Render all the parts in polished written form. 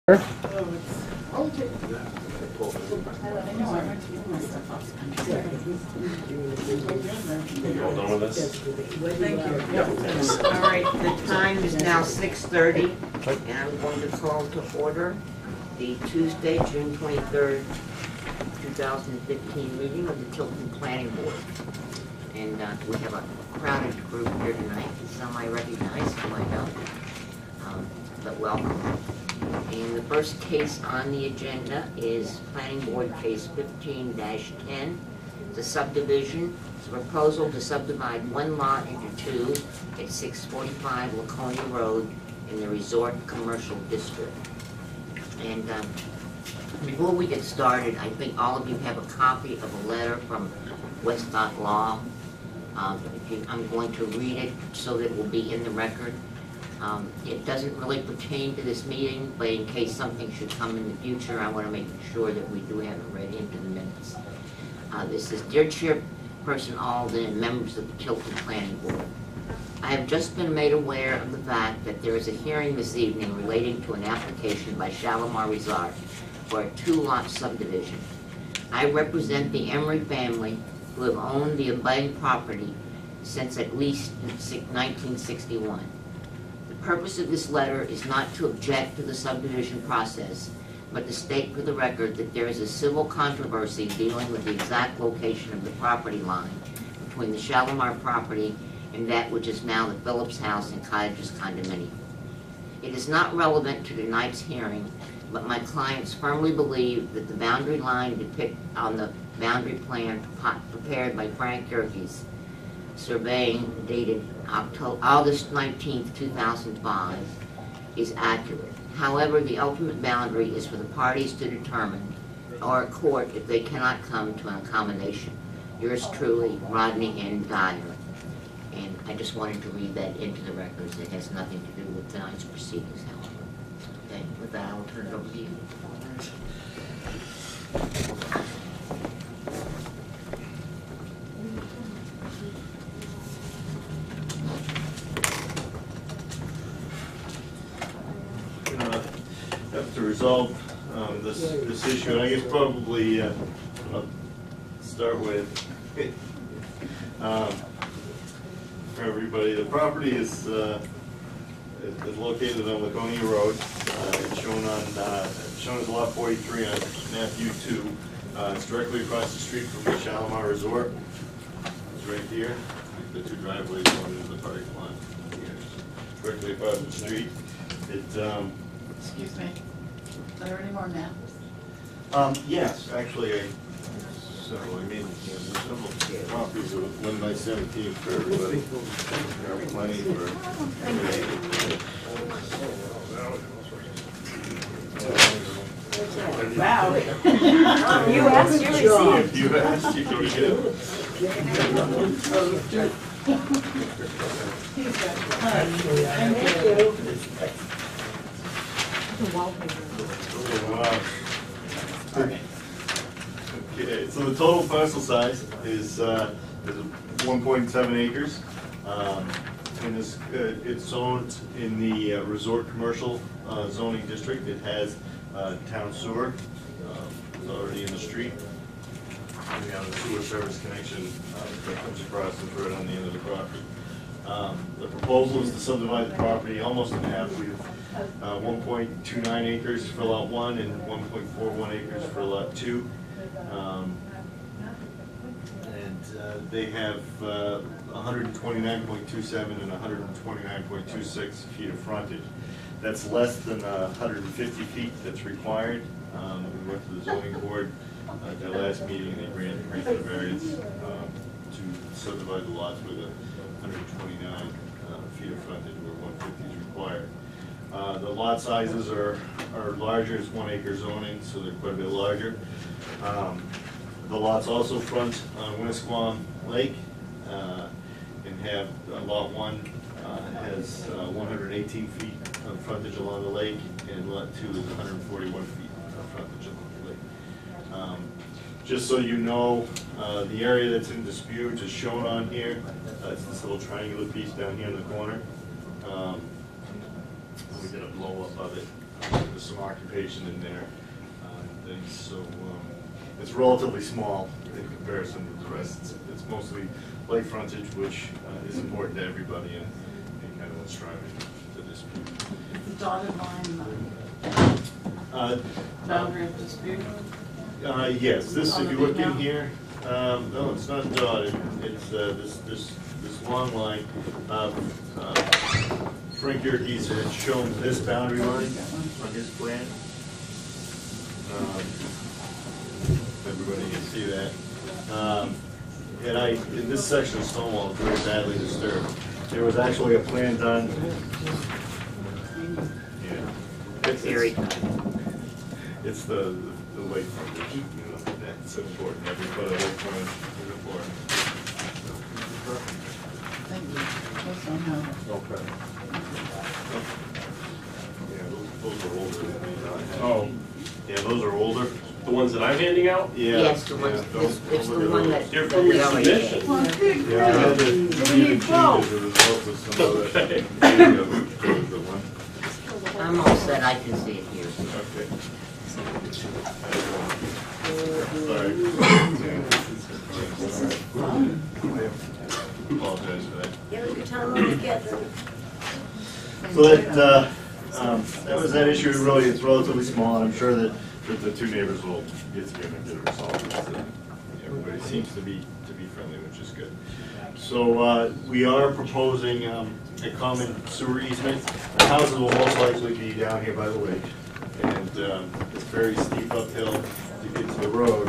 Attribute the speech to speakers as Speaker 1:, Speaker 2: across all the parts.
Speaker 1: You all done with this?
Speaker 2: Thank you. All right, the time is now 6:30, and I'm going to call to order the Tuesday, June 23rd, 2015 meeting of the Tilton Planning Board. And we have a crowded group here tonight. Some I recognize, some I don't, but welcome. And the first case on the agenda is Planning Board Case 15-10. It's a subdivision. It's a proposal to subdivide one lot into two at 645 Laconia Road in the Resort Commercial District. And before we get started, I think all of you have a copy of a letter from Westcott Law. I'm going to read it so that it will be in the record. It doesn't really pertain to this meeting, but in case something should come in the future, I want to make sure that we do have it read into the minutes. This is Dear Chairperson Alden and members of the Tilton Planning Board. I have just been made aware of the fact that there is a hearing this evening relating to an application by Shalimar Resort for a two-lot subdivision. I represent the Emery family who have owned the abutting property since at least 1961. The purpose of this letter is not to object to the subdivision process, but to state for the record that there is a civil controversy dealing with the exact location of the property line between the Shalimar property and that which is now the Phillips House and Cottages condominium. It is not relevant to tonight's hearing, but my clients firmly believe that the boundary line depicted on the boundary plan prepared by Frank Yerkes surveying dated August 19, 2005 is accurate. However, the ultimate boundary is for the parties to determine, or a court if they cannot come to an accommodation. Yours truly, Rodney N. Dyer. And I just wanted to read that into the records. It has nothing to do with tonight's proceedings, however. Okay, with that, I will turn it over to you.
Speaker 3: To resolve this issue, and I guess probably I'll start with for everybody. The property is located on Laconia Road. It's shown as lot 43 on map U2. It's directly across the street from the Shalimar Resort. It's right here. The two driveways going into the parking lot. It's directly across the street.
Speaker 4: Excuse me. Are there any more maps?
Speaker 3: Yes, actually, I mean, several copies of 1 by 17 for everybody. There are plenty for
Speaker 4: Wow. You asked, you received.
Speaker 3: If you asked, you can get it.
Speaker 4: Thank you.
Speaker 3: Okay, so the total parcel size is 1.7 acres. And it's zoned in the resort commercial zoning district. It has town sewer. It's already in the street. And we have a sewer service connection that comes across and right on the end of the property. The proposal is to subdivide the property almost in half. We have 1.29 acres for lot 1 and 1.41 acres for lot 2. They have 129.27 and 129.26 feet of frontage. That's less than 150 feet that's required. We went to the zoning board at their last meeting and they granted the variance to subdivide the lots with 129 feet of frontage where 150 is required. The lot sizes are larger. It's 1 acre zoning, so they're quite a bit larger. The lots also front on Winnisquam Lake and have lot 1 has 118 feet of frontage along the lake, and lot 2 is 141 feet of frontage along the lake. Just so you know, the area that's in dispute is shown on here. It's this little triangular piece down here in the corner. We did a blow up of it. There's some occupation in there, and things, so it's relatively small in comparison to the rest. It's mostly lake frontage, which is important to everybody, and kind of what's driving the dispute.
Speaker 4: The dotted line, boundary of dispute?
Speaker 3: Yes, this, if you look in here, no, it's not dotted, it's this long line. Frank Yerkes had shown this boundary line on his plan. Everybody can see that. And in this section of Stonewall is very badly disturbed. There was actually a plan done. Yeah. It's the lake frontage, you know, that's important. Every foot of lake frontage is important.
Speaker 4: Thank you. Yes, I know.
Speaker 1: Okay.
Speaker 3: Yeah, those are older than these I have.
Speaker 1: Oh,
Speaker 3: Yeah, those are older.
Speaker 1: the ones that I'm handing out?
Speaker 3: Yeah.
Speaker 2: Yes, the ones, it's the one that
Speaker 1: They're from
Speaker 2: we
Speaker 1: your
Speaker 2: already did.
Speaker 1: submission.
Speaker 4: Well, good
Speaker 3: Yeah, I had to
Speaker 4: grief.
Speaker 3: leave
Speaker 4: You
Speaker 3: a
Speaker 4: need
Speaker 3: change as a
Speaker 4: both.
Speaker 3: result of some other.
Speaker 1: Okay.
Speaker 3: The one.
Speaker 2: I'm all set, I can see it here.
Speaker 3: Okay. Sorry. Apologize for that.
Speaker 5: You have a good time when you get them.
Speaker 3: So that was that issue. Really, it's relatively small, and I'm sure that the two neighbors will get together and get it resolved. Everybody seems to be friendly, which is good. So we are proposing a common sewer easement. The houses will most likely be down here by the lake, and it's very steep uphill to get to the road,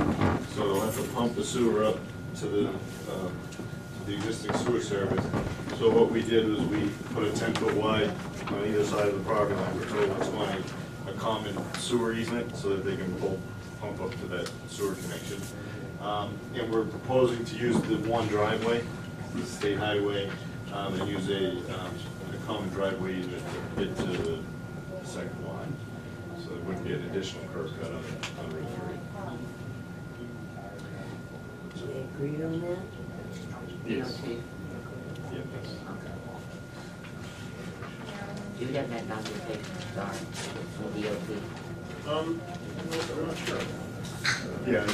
Speaker 3: so they'll have to pump the sewer up to the existing sewer service. So what we did was we put a 10-foot wide on either side of the property line, we're told it's going a common sewer easement so that they can pump up to that sewer connection. And we're proposing to use the one driveway, the state highway, and use a common driveway easement to get to the second line. So there wouldn't be an additional curb cut on Route 3.
Speaker 5: Do they agree on that?
Speaker 3: Yes.
Speaker 2: Okay.
Speaker 3: Yeah, that's.
Speaker 2: Do you have that documentation, sorry, from DOT?
Speaker 1: I'm not sure.
Speaker 3: Yeah,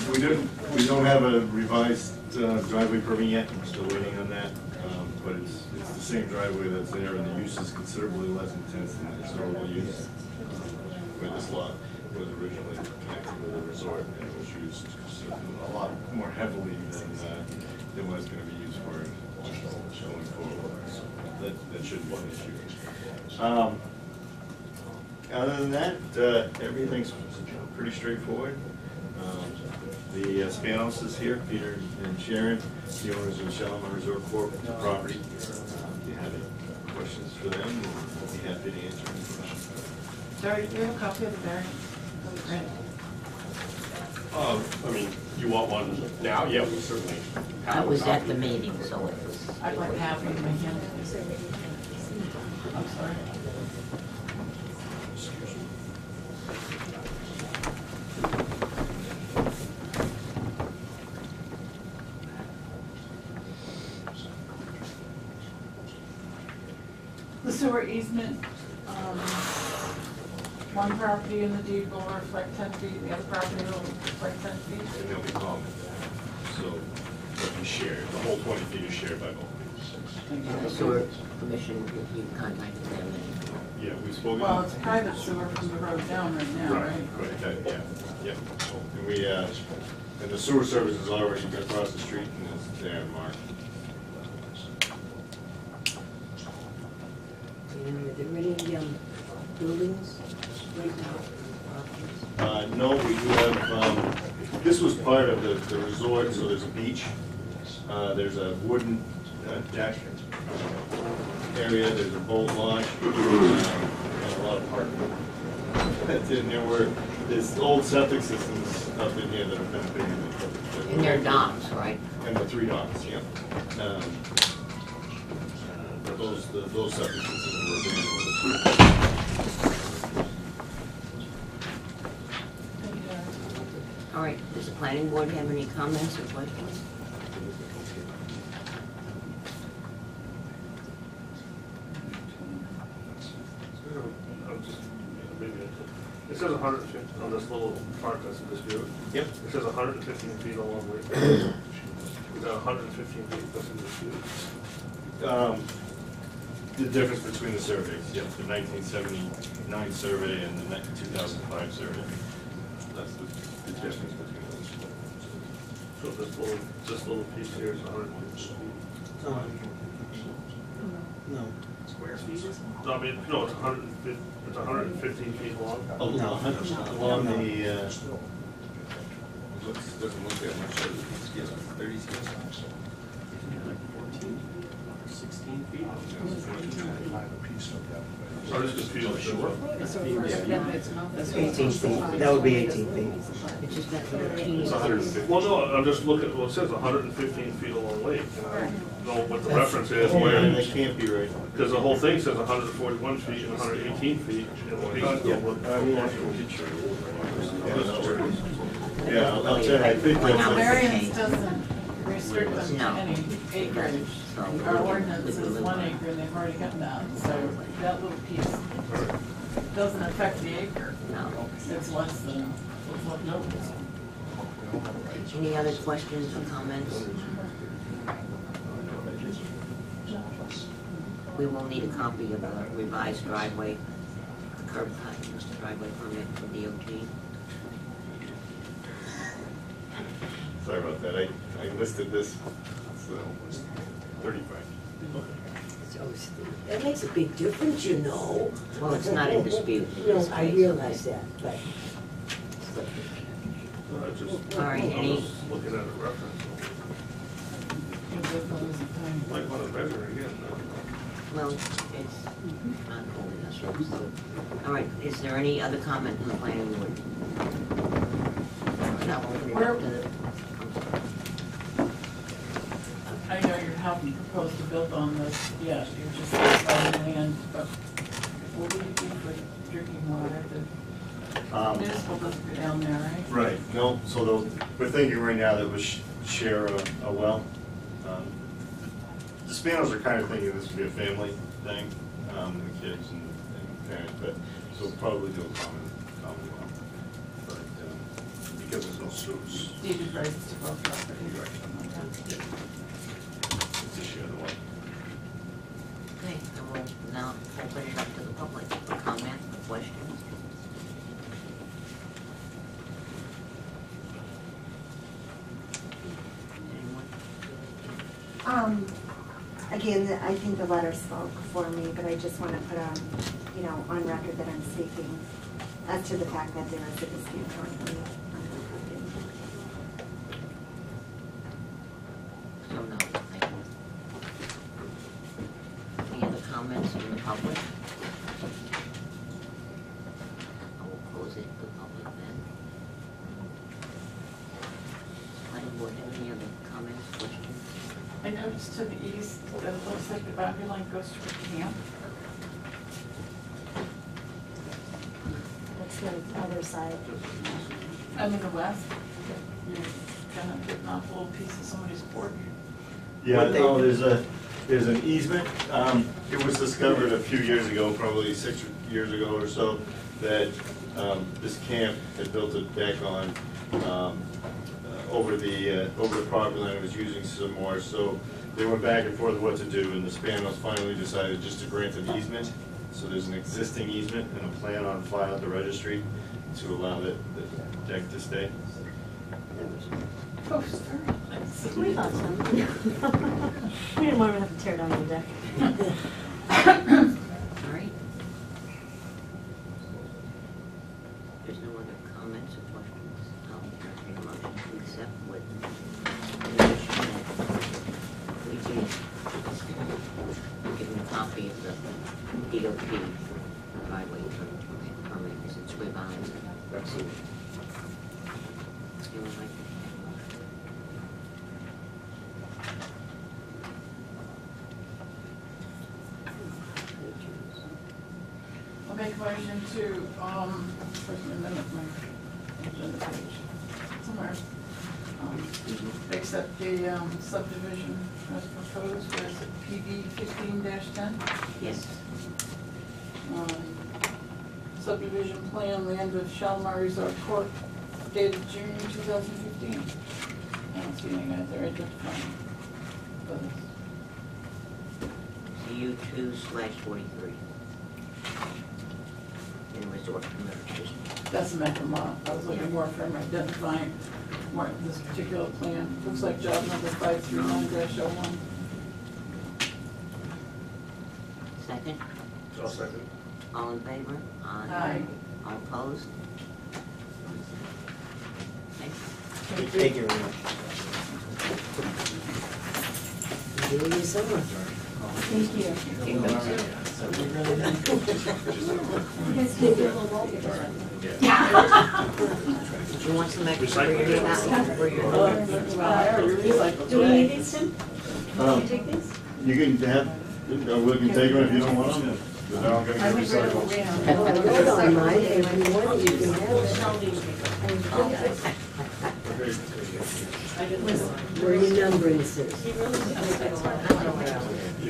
Speaker 3: we don't have a revised driveway permit yet, we're still waiting on that. But it's the same driveway that's there, and the use is considerably less intense than the historical use. Where this lot was originally connected with a resort, and it was used a lot more heavily than what's going to be used for going forward. So that shouldn't be an issue. Other than that, everything's pretty straightforward. The Spanos is here, Peter and Sharon, the owners of Shalimar Resort Corp. property. If you have any questions for them, we'll be happy to answer any questions.
Speaker 4: Sorry, do you have a copy of the variance? Right.
Speaker 1: I mean, you want one now? Yeah, we certainly have.
Speaker 2: That was
Speaker 1: a
Speaker 2: at
Speaker 1: copy.
Speaker 2: the meeting, so it was.
Speaker 4: I'd like half of my hand. I'm sorry. The sewer easement, one property in the deed will reflect 10 feet, the other property will reflect 10 feet.
Speaker 3: And they'll be common. So they'll be shared. The whole 20 feet is shared by both.
Speaker 2: And the sewer commission, you contacted them,
Speaker 3: Yeah, we've spoken.
Speaker 4: Well, it's private sewer from the road down right now, right?
Speaker 3: Yeah, yeah. And we, and the sewer service is already across the street and it's there, Mark.
Speaker 5: And are there any buildings right now?
Speaker 3: No, we do have, this was part of the resort, so there's a beach. There's a wooden deck area, there's a boat launch, and a lot of parking. And there's old septic systems up in here that have been abandoned.
Speaker 2: and they're docks, right?
Speaker 3: And the 3 docks, yeah. But those septic systems were abandoned.
Speaker 2: All right, does the planning board have any comments or questions?
Speaker 1: I'm just, maybe
Speaker 6: 150, on this little part that's in dispute.
Speaker 3: Yep.
Speaker 6: It says 115 feet along Lake. Is that 115 feet that's in dispute?
Speaker 3: The difference between the surveys, yep, the 1979 survey and the 2005 survey. That's the difference between those.
Speaker 6: So this little piece here is 115 feet.
Speaker 7: No.
Speaker 6: Square feet? No, I mean, no, it's 115 feet long.
Speaker 3: Along the,
Speaker 7: Doesn't look that much, 30 scales.
Speaker 1: 16 feet.
Speaker 6: So this is confusing.
Speaker 7: That's 18 feet. That would be 18 feet.
Speaker 2: It's just that little teeny.
Speaker 3: it's 150.
Speaker 6: Well, no, I'm just looking, well, it says 115 feet along Lake, and I don't know what the reference is where,
Speaker 3: That can't be right.
Speaker 6: because the whole thing says 141 feet and 118 feet.
Speaker 3: Yeah, I'll tell you, I think
Speaker 4: Now,
Speaker 3: that's,
Speaker 4: variance doesn't restrict them to
Speaker 2: No.
Speaker 4: any acreage. Our ordinance is 1 acre, and they've already gotten that, so that little piece doesn't affect the acre.
Speaker 2: No.
Speaker 4: It's less than what notice.
Speaker 2: Any other questions or comments? We will need a copy of the revised driveway, the curb cut, driveway permit for DOT.
Speaker 3: sorry about that, I listed this, so 35.
Speaker 5: That makes a big difference, you know.
Speaker 2: Well, it's not in dispute in
Speaker 5: No,
Speaker 2: this
Speaker 5: I
Speaker 2: case.
Speaker 5: realize that, but
Speaker 2: All right,
Speaker 6: I'm
Speaker 2: any-
Speaker 6: just looking at a reference. Might want to measure again.
Speaker 2: Well, it's not holding us up, so. All right, is there any other comment from the planning board? Now, open it up to the,
Speaker 4: I know you're having proposed to build on this, yes, you're just buying land, but what do you do for drinking water? The municipal doesn't go down there, right?
Speaker 3: Right, no, so we're thinking right now that we share a well. The Spanos are kind of thinking this would be a family thing, the kids and parents, but, so we'll probably do a common well. But, because there's no sewers,
Speaker 4: Deeded rights to both properties or something like that.
Speaker 3: it's a share the well.
Speaker 2: okay, and we'll now open it up to the public for comment or questions. Anyone?
Speaker 8: Again, I think the letter spoke for me, but I just want to put on, on record that I'm speaking as to the fact that there is a dispute currently on the property.
Speaker 2: So no, thank you. Any other comments from the public? I will close it to the public then. Planning board, any other comments, questions?
Speaker 4: I noticed to the east that it looks like the boundary line goes to a camp.
Speaker 8: That's the other side.
Speaker 4: I'm in the west. You're kind of getting off a little piece of somebody's porch.
Speaker 3: Yeah, no, there's an easement. It was discovered a few years ago, probably 6 years ago or so, that this camp had built a deck on over the property line. It was using some more, so they went back and forth what to do, and the Spanos finally decided just to grant an easement. So there's an existing easement and a plan on file at the registry to allow the deck to stay.
Speaker 4: Oh, sorry.
Speaker 8: We thought so. We didn't want to have to tear down the deck.
Speaker 2: All right. There's no other comments or questions. I'll make a motion to accept with condition that we do give them a copy of the DOT driveway permit, because it's revised. Anyone like to make a motion?
Speaker 4: I'll make a motion to, where's my minute, my agenda page, somewhere. Accept the subdivision as proposed, where is it, PB 15-10?
Speaker 2: Yes.
Speaker 4: subdivision plan, land of Shalimar Resort Court, dated June 2015. I don't see anything out there identifying. But
Speaker 2: CU2/43. In resort communities.
Speaker 4: that's a map from law. I was looking more for identifying more this particular plan. Looks like job number 539-01.
Speaker 2: Second,
Speaker 6: I'll second.
Speaker 2: all in favor?
Speaker 4: Aye.
Speaker 2: All opposed? Okay.
Speaker 7: Thank you very much.
Speaker 5: Enjoy your summer.
Speaker 8: Thank you.
Speaker 2: Do you want some extra for your for your
Speaker 4: Well, I already recycled
Speaker 8: Do we need
Speaker 4: today.
Speaker 8: these, Tim? Can we take these?
Speaker 3: You can have, we can take them if you don't want them, but now I'm gonna
Speaker 4: I
Speaker 3: get
Speaker 4: would rather
Speaker 3: recycled.
Speaker 4: wait
Speaker 5: I
Speaker 4: on
Speaker 5: wrote on mine, if you want, you can have it.
Speaker 4: I didn't listen.
Speaker 5: Where your numbering says.
Speaker 6: You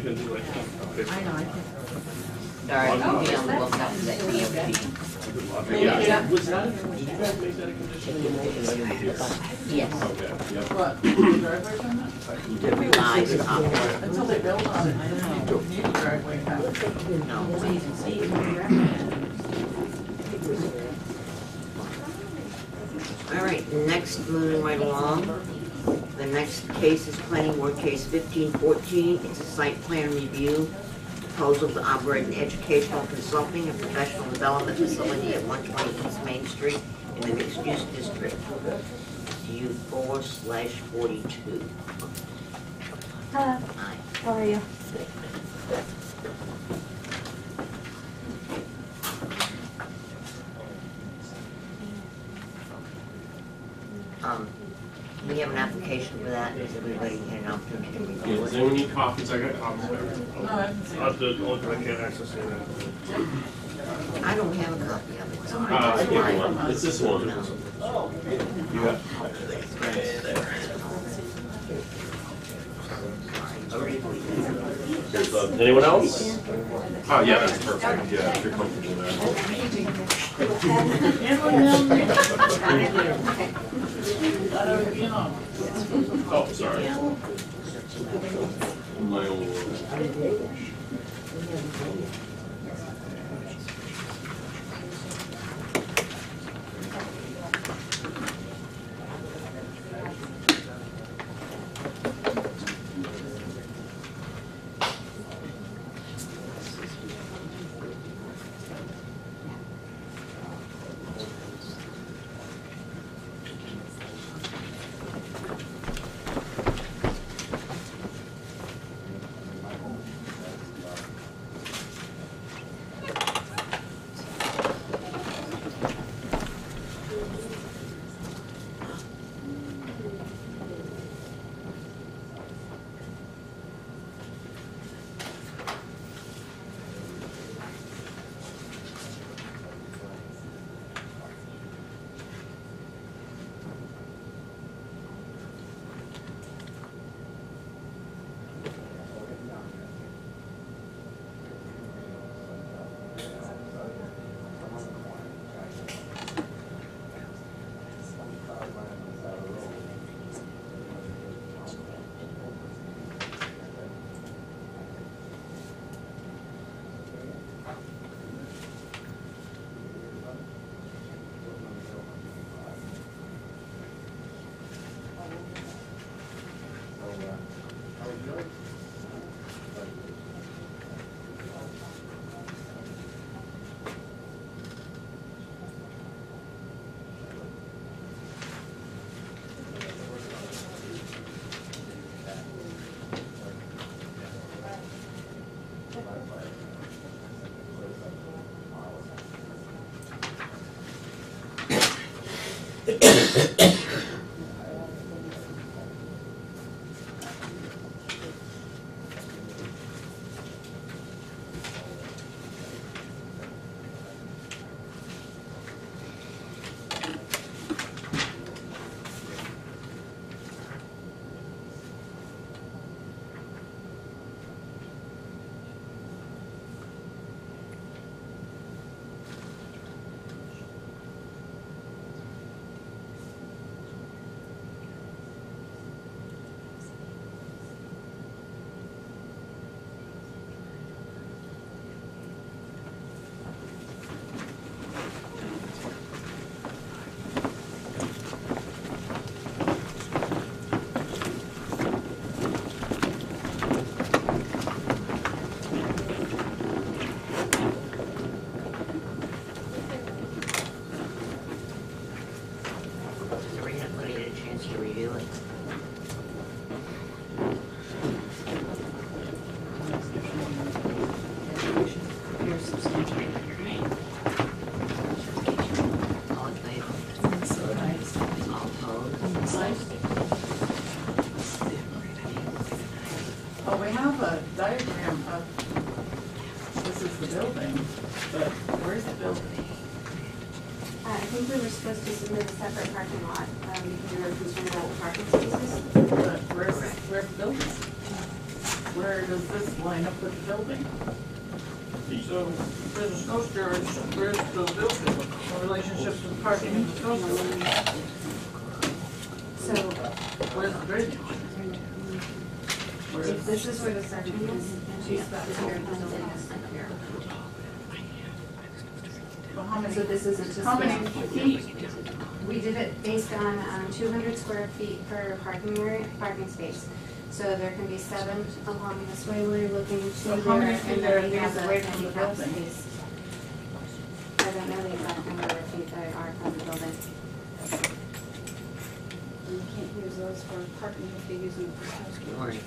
Speaker 6: can do like, okay.
Speaker 4: I know, I can't.
Speaker 2: Sorry, I'll be on the lookout for that DOT.
Speaker 1: Yeah.
Speaker 6: Was that, did you guys make that a condition?
Speaker 2: Yes,
Speaker 4: What, the driveway on that?
Speaker 2: the revised copy.
Speaker 4: Until they build on it, I don't know, need a driveway.
Speaker 2: All right, next, moving right along. The next case is planning board case 1514. It's a site plan review. Proposal to operate an educational consulting and professional development facility at 120 East Main Street in the mixed-use district. U4/42.
Speaker 8: Hello,
Speaker 2: Aye.
Speaker 8: how are you?
Speaker 2: We have an application for that. Is everybody had an opportunity to
Speaker 1: Yeah,
Speaker 2: review
Speaker 1: does
Speaker 2: it?
Speaker 1: anyone need copies? I got copies of everything.
Speaker 4: No, I haven't seen it.
Speaker 6: The only thing I can't access it.
Speaker 2: I don't have a copy of it, so
Speaker 1: I
Speaker 2: I
Speaker 1: gave you
Speaker 2: just
Speaker 1: one. It's this one.
Speaker 2: No.
Speaker 1: You got? Anyone else? Oh, yeah, that's perfect. Yeah, if you're comfortable there. Oh, sorry. My own world.
Speaker 9: to submit a separate parking lot, because we were concerned about the parking spaces.
Speaker 4: But where's the building? Where does this line up with the building? So there's a snow storage, where's the building, in relationship to the parking and the snow storage?
Speaker 9: So,
Speaker 4: Where's the drainage? Where's,
Speaker 9: this is where the section is, and she's got this here, and the building is here.
Speaker 4: well, how many,
Speaker 9: So this isn't to
Speaker 4: how many
Speaker 9: scale.
Speaker 4: feet?
Speaker 9: We did it based on 200 square feet per parking area, parking space. So there can be 7 along this way where you're looking to
Speaker 4: So
Speaker 9: there,
Speaker 4: how many feet
Speaker 9: and
Speaker 4: are
Speaker 9: then we have
Speaker 4: these
Speaker 9: the
Speaker 4: away from the
Speaker 9: handicap
Speaker 4: building?
Speaker 9: space. I don't know the exact number of feet that are from the building.
Speaker 5: You can't use those for parking if you're using it for snow storage.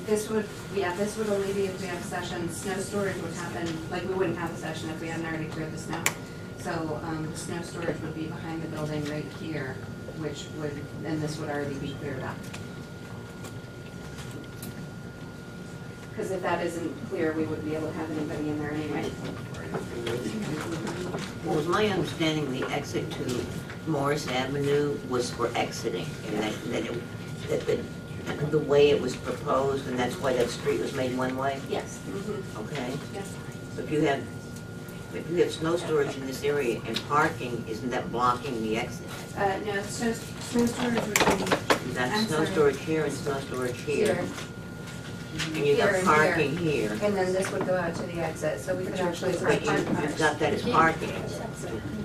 Speaker 9: This would only be if we have sessions. Snow storage would happen, like we wouldn't have a session if we hadn't already cleared the snow. So the snow storage would be behind the building right here, which would, and this would already be cleared up. Because if that isn't clear, we wouldn't be able to have anybody in there anyway.
Speaker 2: Well, it was my understanding the exit to Morris Avenue was for exiting, and that the way it was proposed, and that's why that street was made one way?
Speaker 9: Yes.
Speaker 2: Okay.
Speaker 9: Yes.
Speaker 2: So if you have snow storage in this area and parking, isn't that blocking the exit?
Speaker 9: No, snow storage would be
Speaker 2: That's
Speaker 9: I'm
Speaker 2: snow
Speaker 9: sorry.
Speaker 2: storage here and snow storage
Speaker 9: here.
Speaker 2: here. And you
Speaker 9: Here
Speaker 2: got
Speaker 9: and
Speaker 2: parking here.
Speaker 9: And then this would go out to the exit, so we could actually put
Speaker 2: But
Speaker 9: park
Speaker 2: you've got that as parking.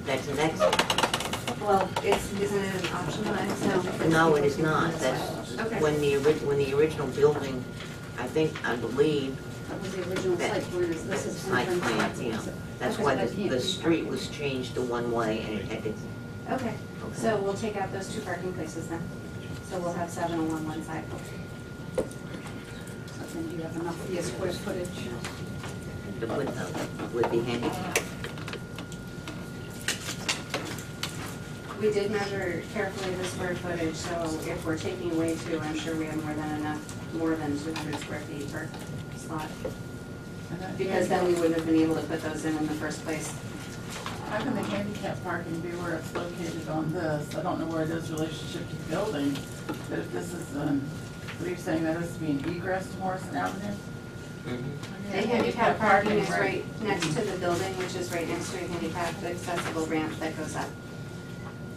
Speaker 2: That's an exit.
Speaker 9: Well, isn't it an optional exit?
Speaker 2: No, it is not. That's
Speaker 9: Okay.
Speaker 2: when the original building, I believe,
Speaker 5: That was the original
Speaker 2: That-
Speaker 5: site plan, is this is.
Speaker 2: site plan, yeah. That's
Speaker 9: Okay,
Speaker 2: why
Speaker 5: that can't
Speaker 2: the
Speaker 5: be
Speaker 2: street
Speaker 5: parking.
Speaker 2: was changed to one way and it had its,
Speaker 9: Okay, so we'll take out those 2 parking places then. So we'll have 7 along one side.
Speaker 5: So then you have enough for your square footage.
Speaker 2: would be handicapped.
Speaker 9: We did measure carefully the square footage, so if we're taking away 2, I'm sure we have more than 200 square feet per slot. Because then we wouldn't have been able to put those in the first place.
Speaker 4: How can the handicap parking be where it's located on this? I don't know where it is in relationship to the building, but if this is, what are you saying, that is to be an egress to Morrison Avenue?
Speaker 9: The handicap parking is right next to the building, which is right next to a handicapped accessible ramp that goes up.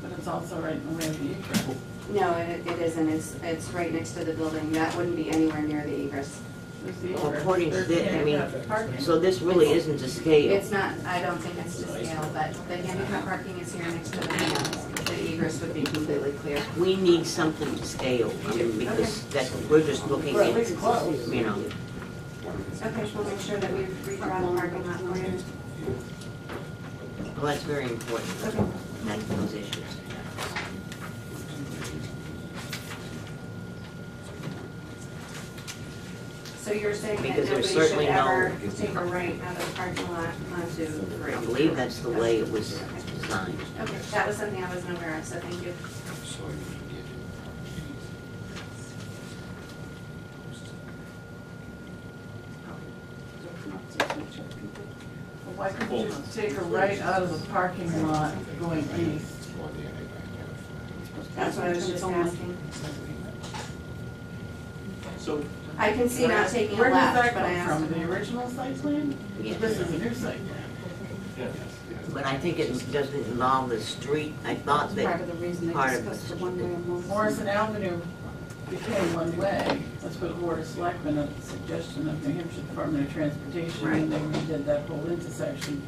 Speaker 4: But it's also right in the way of the egress.
Speaker 9: No, it isn't, it's right next to the building, that wouldn't be anywhere near the egress.
Speaker 4: There's the
Speaker 2: Well,
Speaker 4: egress.
Speaker 2: according to
Speaker 4: There's
Speaker 2: this, I mean,
Speaker 4: handicap parking.
Speaker 2: so this really isn't to scale.
Speaker 9: It's not, I don't think it's to scale, but the handicap parking is here next to the ramp, the egress would be completely clear.
Speaker 2: We need something to scale, because we're just looking
Speaker 4: Or at
Speaker 2: at,
Speaker 4: least close.
Speaker 2: you know.
Speaker 9: Okay, we'll make sure that we redraw the parking lot for you.
Speaker 2: Well, that's very important,
Speaker 9: Okay.
Speaker 2: those issues.
Speaker 9: So you're saying that
Speaker 2: Because
Speaker 9: nobody
Speaker 2: there's
Speaker 9: should
Speaker 2: certainly
Speaker 9: ever
Speaker 2: no-
Speaker 9: take a right out of the parking lot onto 3?
Speaker 2: I believe that's the way it was designed.
Speaker 9: Okay, that was something I wasn't aware of, so thank you.
Speaker 4: Well, why couldn't you take a right out of the parking lot going east?
Speaker 9: That's what I was just asking.
Speaker 1: So,
Speaker 9: I can see not taking a
Speaker 4: Where does
Speaker 9: left,
Speaker 4: that
Speaker 9: but I
Speaker 4: come
Speaker 9: asked.
Speaker 4: from, the original site plan?
Speaker 2: Yeah.
Speaker 4: This is a new site plan.
Speaker 1: yeah.
Speaker 2: But I think it doesn't involve the street. I thought
Speaker 5: Part
Speaker 2: that
Speaker 5: of the reason they
Speaker 2: part of
Speaker 5: discussed the one way and one.
Speaker 4: Morrison Avenue became one way. That's what the Board of Selectmen, at the suggestion of New Hampshire Department of Transportation, and they redid that whole intersection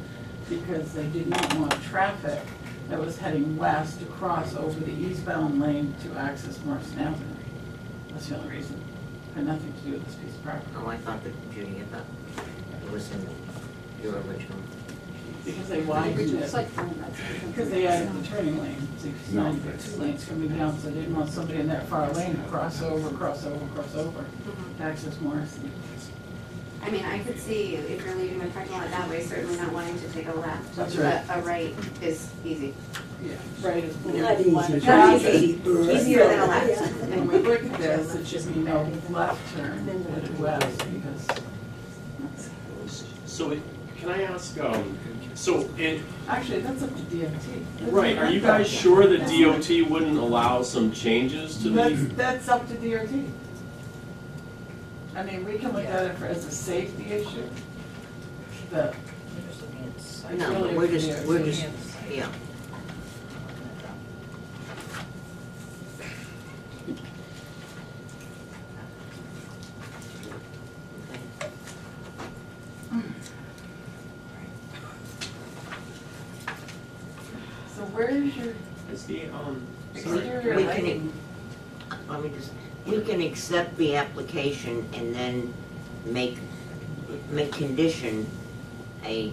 Speaker 4: because they did not want traffic that was heading west to cross over the eastbound lane to access Morrison Avenue. That's the only reason. Had nothing to do with this piece of property.
Speaker 2: Oh, I thought that, Judy, I thought it was in your original.
Speaker 4: Because they widened it.
Speaker 5: Site plan, that's different.
Speaker 4: Because they added the turning lane, so now you've got 2 lanes coming down, so they didn't want somebody in that far lane to cross over, to access Morrison.
Speaker 9: I mean, I could see if you're leaving the parking lot that way, certainly not wanting to take a left.
Speaker 4: That's right.
Speaker 9: But a right is easy.
Speaker 4: Yeah, right, it's
Speaker 8: Not easy.
Speaker 9: Not
Speaker 4: traffic.
Speaker 9: easy, easier than a left.
Speaker 4: When we look at this, it should be no left turn, but west, because
Speaker 1: So can I ask, So,
Speaker 4: Actually, that's up to DOT.
Speaker 1: right, are you guys sure that DOT wouldn't allow some changes to these?
Speaker 4: That's up to DOT. I mean, we can look at it as a safety issue, but it's
Speaker 2: No,
Speaker 4: really
Speaker 2: we're
Speaker 4: up to
Speaker 2: just,
Speaker 4: DOT.
Speaker 2: yeah.
Speaker 4: So where is your
Speaker 1: Is the,
Speaker 4: exterior
Speaker 2: we can-
Speaker 4: lighting?
Speaker 2: Let me just, we can accept the application and then make condition a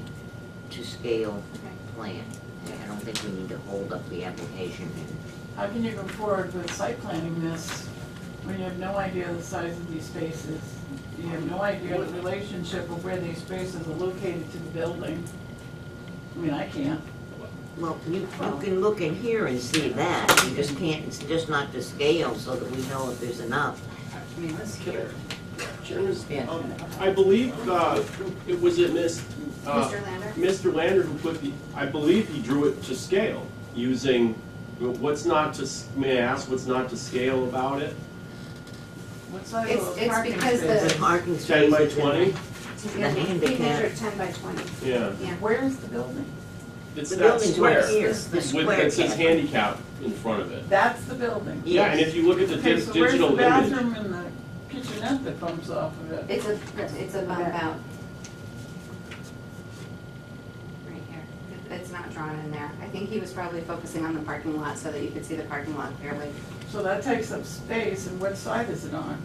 Speaker 2: to-scale plan. I don't think we need to hold up the application.
Speaker 4: How can you go forward with site planning this when you have no idea the size of these spaces? You have no idea the relationship of where these spaces are located to the building. I mean, I can't.
Speaker 2: Well, you can look in here and see that, you just can't, it's just not to scale so that we know if there's enough.
Speaker 4: I mean, this here.
Speaker 1: I believe, it was it
Speaker 9: Mr. Lander?
Speaker 1: Mr. Lander who put the, I believe he drew it to scale, using, what's not to, may I ask what's not to scale about it?
Speaker 4: What size
Speaker 9: It's-
Speaker 4: of
Speaker 9: it's
Speaker 4: parking
Speaker 9: because
Speaker 4: space?
Speaker 2: The parking
Speaker 1: 10
Speaker 2: spaces.
Speaker 1: by
Speaker 2: in
Speaker 1: 20?
Speaker 2: The
Speaker 9: He
Speaker 2: handicap.
Speaker 9: measured 10 by 20.
Speaker 1: Yeah.
Speaker 9: Yeah.
Speaker 4: Where's the building?
Speaker 1: It's
Speaker 2: The
Speaker 1: that
Speaker 2: building's
Speaker 1: square.
Speaker 2: right here, the
Speaker 1: With,
Speaker 2: square.
Speaker 1: it says
Speaker 2: cap.
Speaker 1: handicap in front of it.
Speaker 4: That's the building.
Speaker 1: Yeah, and if you look at the
Speaker 4: Okay, so where's
Speaker 1: digital
Speaker 4: the
Speaker 1: image.
Speaker 4: bathroom and the kitchenette that bumps off of it?
Speaker 9: It's a bump out. Right here. It's not drawn in there. I think he was probably focusing on the parking lot so that you could see the parking lot clearly.
Speaker 4: So that takes up space, and what side is it on?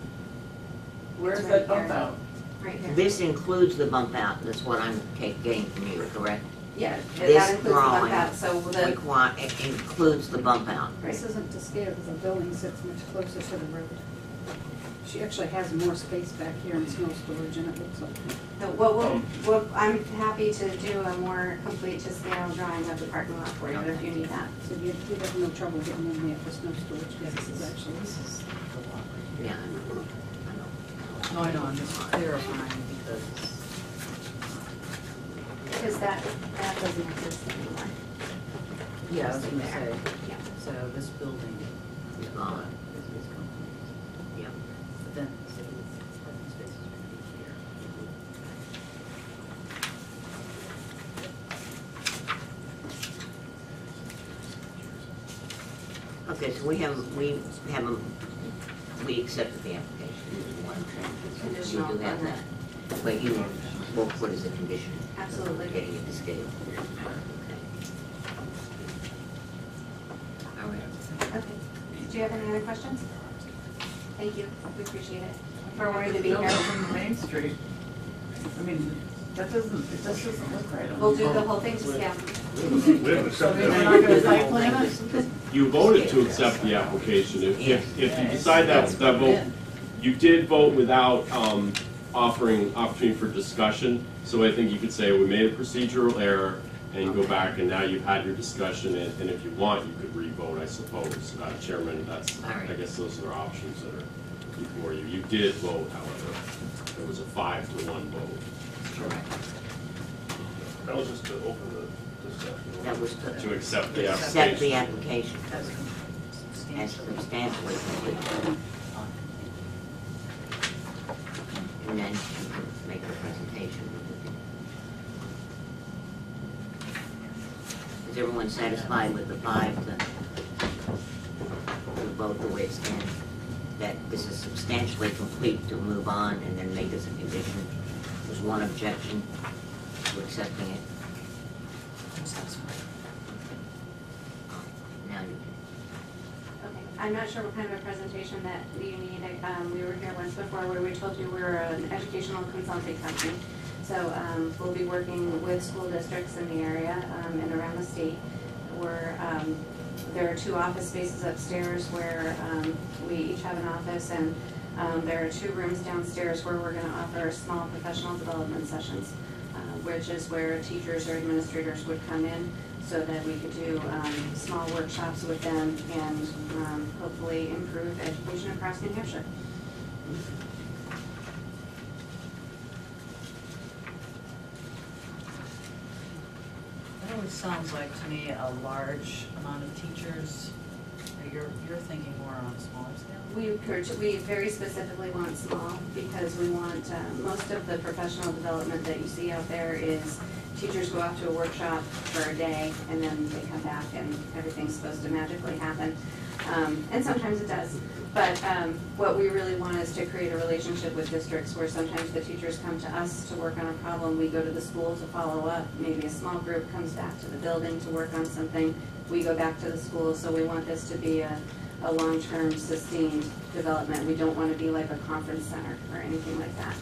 Speaker 4: Where's
Speaker 9: It's
Speaker 4: that
Speaker 9: right
Speaker 4: bump
Speaker 9: here.
Speaker 4: out?
Speaker 9: Right here.
Speaker 2: This includes the bump out, that's what I'm getting from you, correct?
Speaker 9: Yeah,
Speaker 2: This
Speaker 9: that includes the bump
Speaker 2: drawing
Speaker 9: out, so the,
Speaker 2: it includes the bump out.
Speaker 10: This isn't to scale because the building sits much closer to the road. She actually has more space back here and snow storage in it, looks like.
Speaker 9: I'm happy to do a more complete to scale drawing of the parking lot for you if you need that.
Speaker 10: So you'd have no trouble getting in there for snow storage, because this is actually,
Speaker 2: Yeah, I know.
Speaker 5: No, I know, I'm just clarifying because
Speaker 9: Because that doesn't exist anymore.
Speaker 5: yeah, I was gonna say,
Speaker 9: Yeah.
Speaker 5: so this building
Speaker 2: It's gone.
Speaker 5: is complete.
Speaker 2: Yeah.
Speaker 5: But then, so parking spaces are gonna be here.
Speaker 2: Okay, so we accepted the application, is what I'm saying.
Speaker 9: Conditional
Speaker 2: You do have
Speaker 9: on that.
Speaker 2: that. But you, what is the condition?
Speaker 9: Absolutely.
Speaker 2: Getting it to scale. Okay. All right.
Speaker 9: Okay. Do you have any other questions? Thank you. We appreciate it. We're worried to be
Speaker 4: Building
Speaker 9: here.
Speaker 4: from Main Street. I mean, it just doesn't look right on
Speaker 9: We'll
Speaker 4: the
Speaker 9: do the
Speaker 4: phone.
Speaker 9: whole thing to scale.
Speaker 6: We haven't
Speaker 4: So
Speaker 6: accepted
Speaker 4: we're
Speaker 6: that.
Speaker 4: not gonna site plan it?
Speaker 1: You voted to accept the application. If you decide that vote, you did vote without offering opportunity for discussion. So I think you could say we made a procedural error and go back and now you've had your discussion and if you want, you could re-vote, I suppose. Chairman, that's,
Speaker 2: All right.
Speaker 1: I guess those are options that are before you. You did vote, however. It was a 5-1 vote.
Speaker 2: Correct.
Speaker 6: That was just to open the discussion.
Speaker 2: That was
Speaker 1: To
Speaker 2: to
Speaker 1: accept the
Speaker 2: accept the
Speaker 1: application.
Speaker 2: application
Speaker 5: That's
Speaker 2: as substantially complete. And then you can make a presentation. Is everyone satisfied with the 5 to vote the way it stands? That this is substantially complete to move on and then make this a condition? There's one objection to accepting it. Now you
Speaker 9: Okay. I'm not sure what kind of a presentation that you need. We were here once before where we told you we're an educational consulting company. So we'll be working with school districts in the area and around the state. There are 2 office spaces upstairs where we each have an office, and there are 2 rooms downstairs where we're going to offer small professional development sessions, which is where teachers or administrators would come in so that we could do small workshops with them and hopefully improve education across New Hampshire.
Speaker 11: sounds like to me a large amount of teachers. You're thinking more on a smaller scale?
Speaker 9: We very specifically want small because we want, most of the professional development that you see out there is teachers go off to a workshop for a day and then they come back and everything's supposed to magically happen. And sometimes it does. But what we really want is to create a relationship with districts where sometimes the teachers come to us to work on a problem, we go to the school to follow up, maybe a small group comes back to the building to work on something, we go back to the school, so we want this to be a long-term sustained development. We don't want to be like a conference center or anything like that.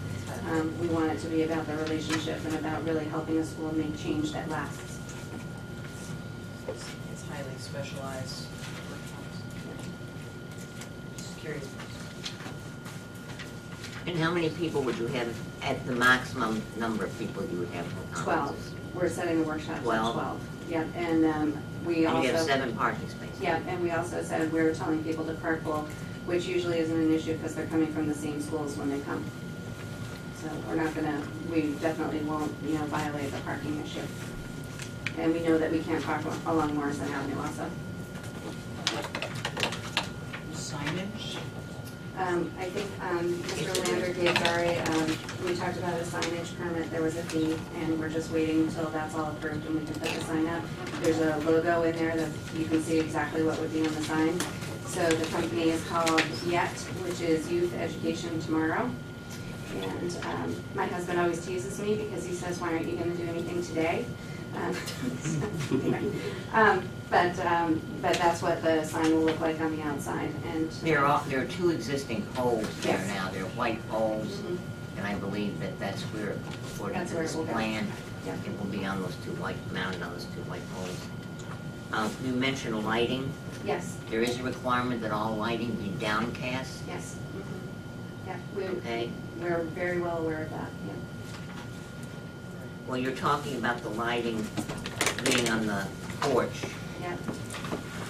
Speaker 9: We want it to be about the relationship and about really helping a school make change that lasts.
Speaker 11: It's highly specialized workshops. Just curious.
Speaker 2: And how many people would you have, at the maximum number of people you would have for
Speaker 9: 12.
Speaker 2: conferences?
Speaker 9: We're setting the workshop at
Speaker 2: 12.
Speaker 9: 12. Yeah, and we
Speaker 2: And
Speaker 9: also.
Speaker 2: you have 7 parking spaces?
Speaker 9: Yeah, and we also said we're telling people to carpool, which usually isn't an issue because they're coming from the same schools when they come. So we're not gonna, we definitely won't, violate the parking issue. And we know that we can't park along Morrison Avenue also.
Speaker 11: Signage?
Speaker 9: I think Mr. Lander gave Gary, we talked about a signage permit, there was a fee, and we're just waiting until that's all approved and we can put the sign up. There's a logo in there that you can see exactly what would be on the sign. So the company is called YET, which is Youth Education Tomorrow. And my husband always teases me because he says, why aren't you gonna do anything today? But that's what the sign will look like on the outside. And
Speaker 2: There are 2 existing poles there
Speaker 9: Yes.
Speaker 2: now, they're white poles,
Speaker 9: Mhm.
Speaker 2: and I believe that that's where, according
Speaker 9: That's
Speaker 2: to
Speaker 9: where it
Speaker 2: this
Speaker 9: will go.
Speaker 2: plan,
Speaker 9: Yeah.
Speaker 2: it will be on those 2 mounted on those 2 white poles. You mentioned lighting.
Speaker 9: Yes,
Speaker 2: There is a requirement that all lighting be downcast,
Speaker 9: yes. Mhm. Yeah,
Speaker 2: okay?
Speaker 9: we're very well aware of that, yeah.
Speaker 2: Well, you're talking about the lighting being on the porch
Speaker 9: Yeah,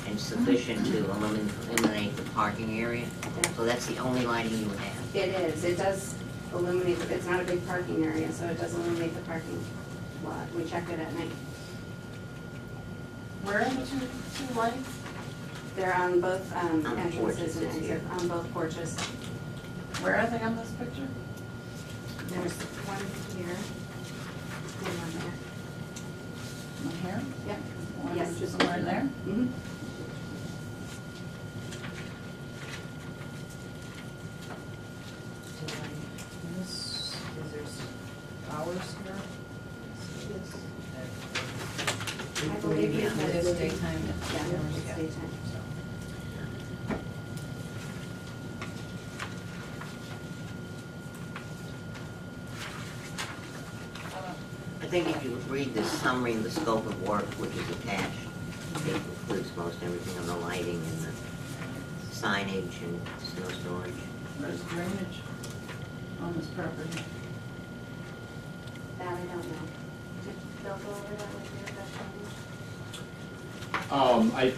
Speaker 2: and sufficient to eliminate the parking area.
Speaker 9: Yeah.
Speaker 2: So that's the only lighting you would have.
Speaker 9: it is. It does illuminate, it's not a big parking area, so it does illuminate the parking lot. We checked it at night.
Speaker 4: Where are the two lights?
Speaker 9: They're on both
Speaker 2: the
Speaker 9: entrances
Speaker 2: porches,
Speaker 9: and
Speaker 2: it's
Speaker 9: exit,
Speaker 2: here.
Speaker 9: on both porches.
Speaker 4: Where are they on this picture?
Speaker 9: There's one here and one there.
Speaker 4: One here?
Speaker 9: Yep.
Speaker 4: One
Speaker 9: Yes.
Speaker 4: just somewhere in there?
Speaker 9: Mm-hmm.
Speaker 11: This, is there hours here?
Speaker 9: I believe we
Speaker 2: Yeah.
Speaker 9: had
Speaker 11: It is
Speaker 9: it.
Speaker 11: daytime.
Speaker 9: Yeah, it's daytime.
Speaker 2: I think if you read the summary of the scope of work, which is attached, it includes most everything on the lighting and the signage and snow storage.
Speaker 4: Where's drainage on this property?
Speaker 9: That I don't know. Did Bill go over that with you, that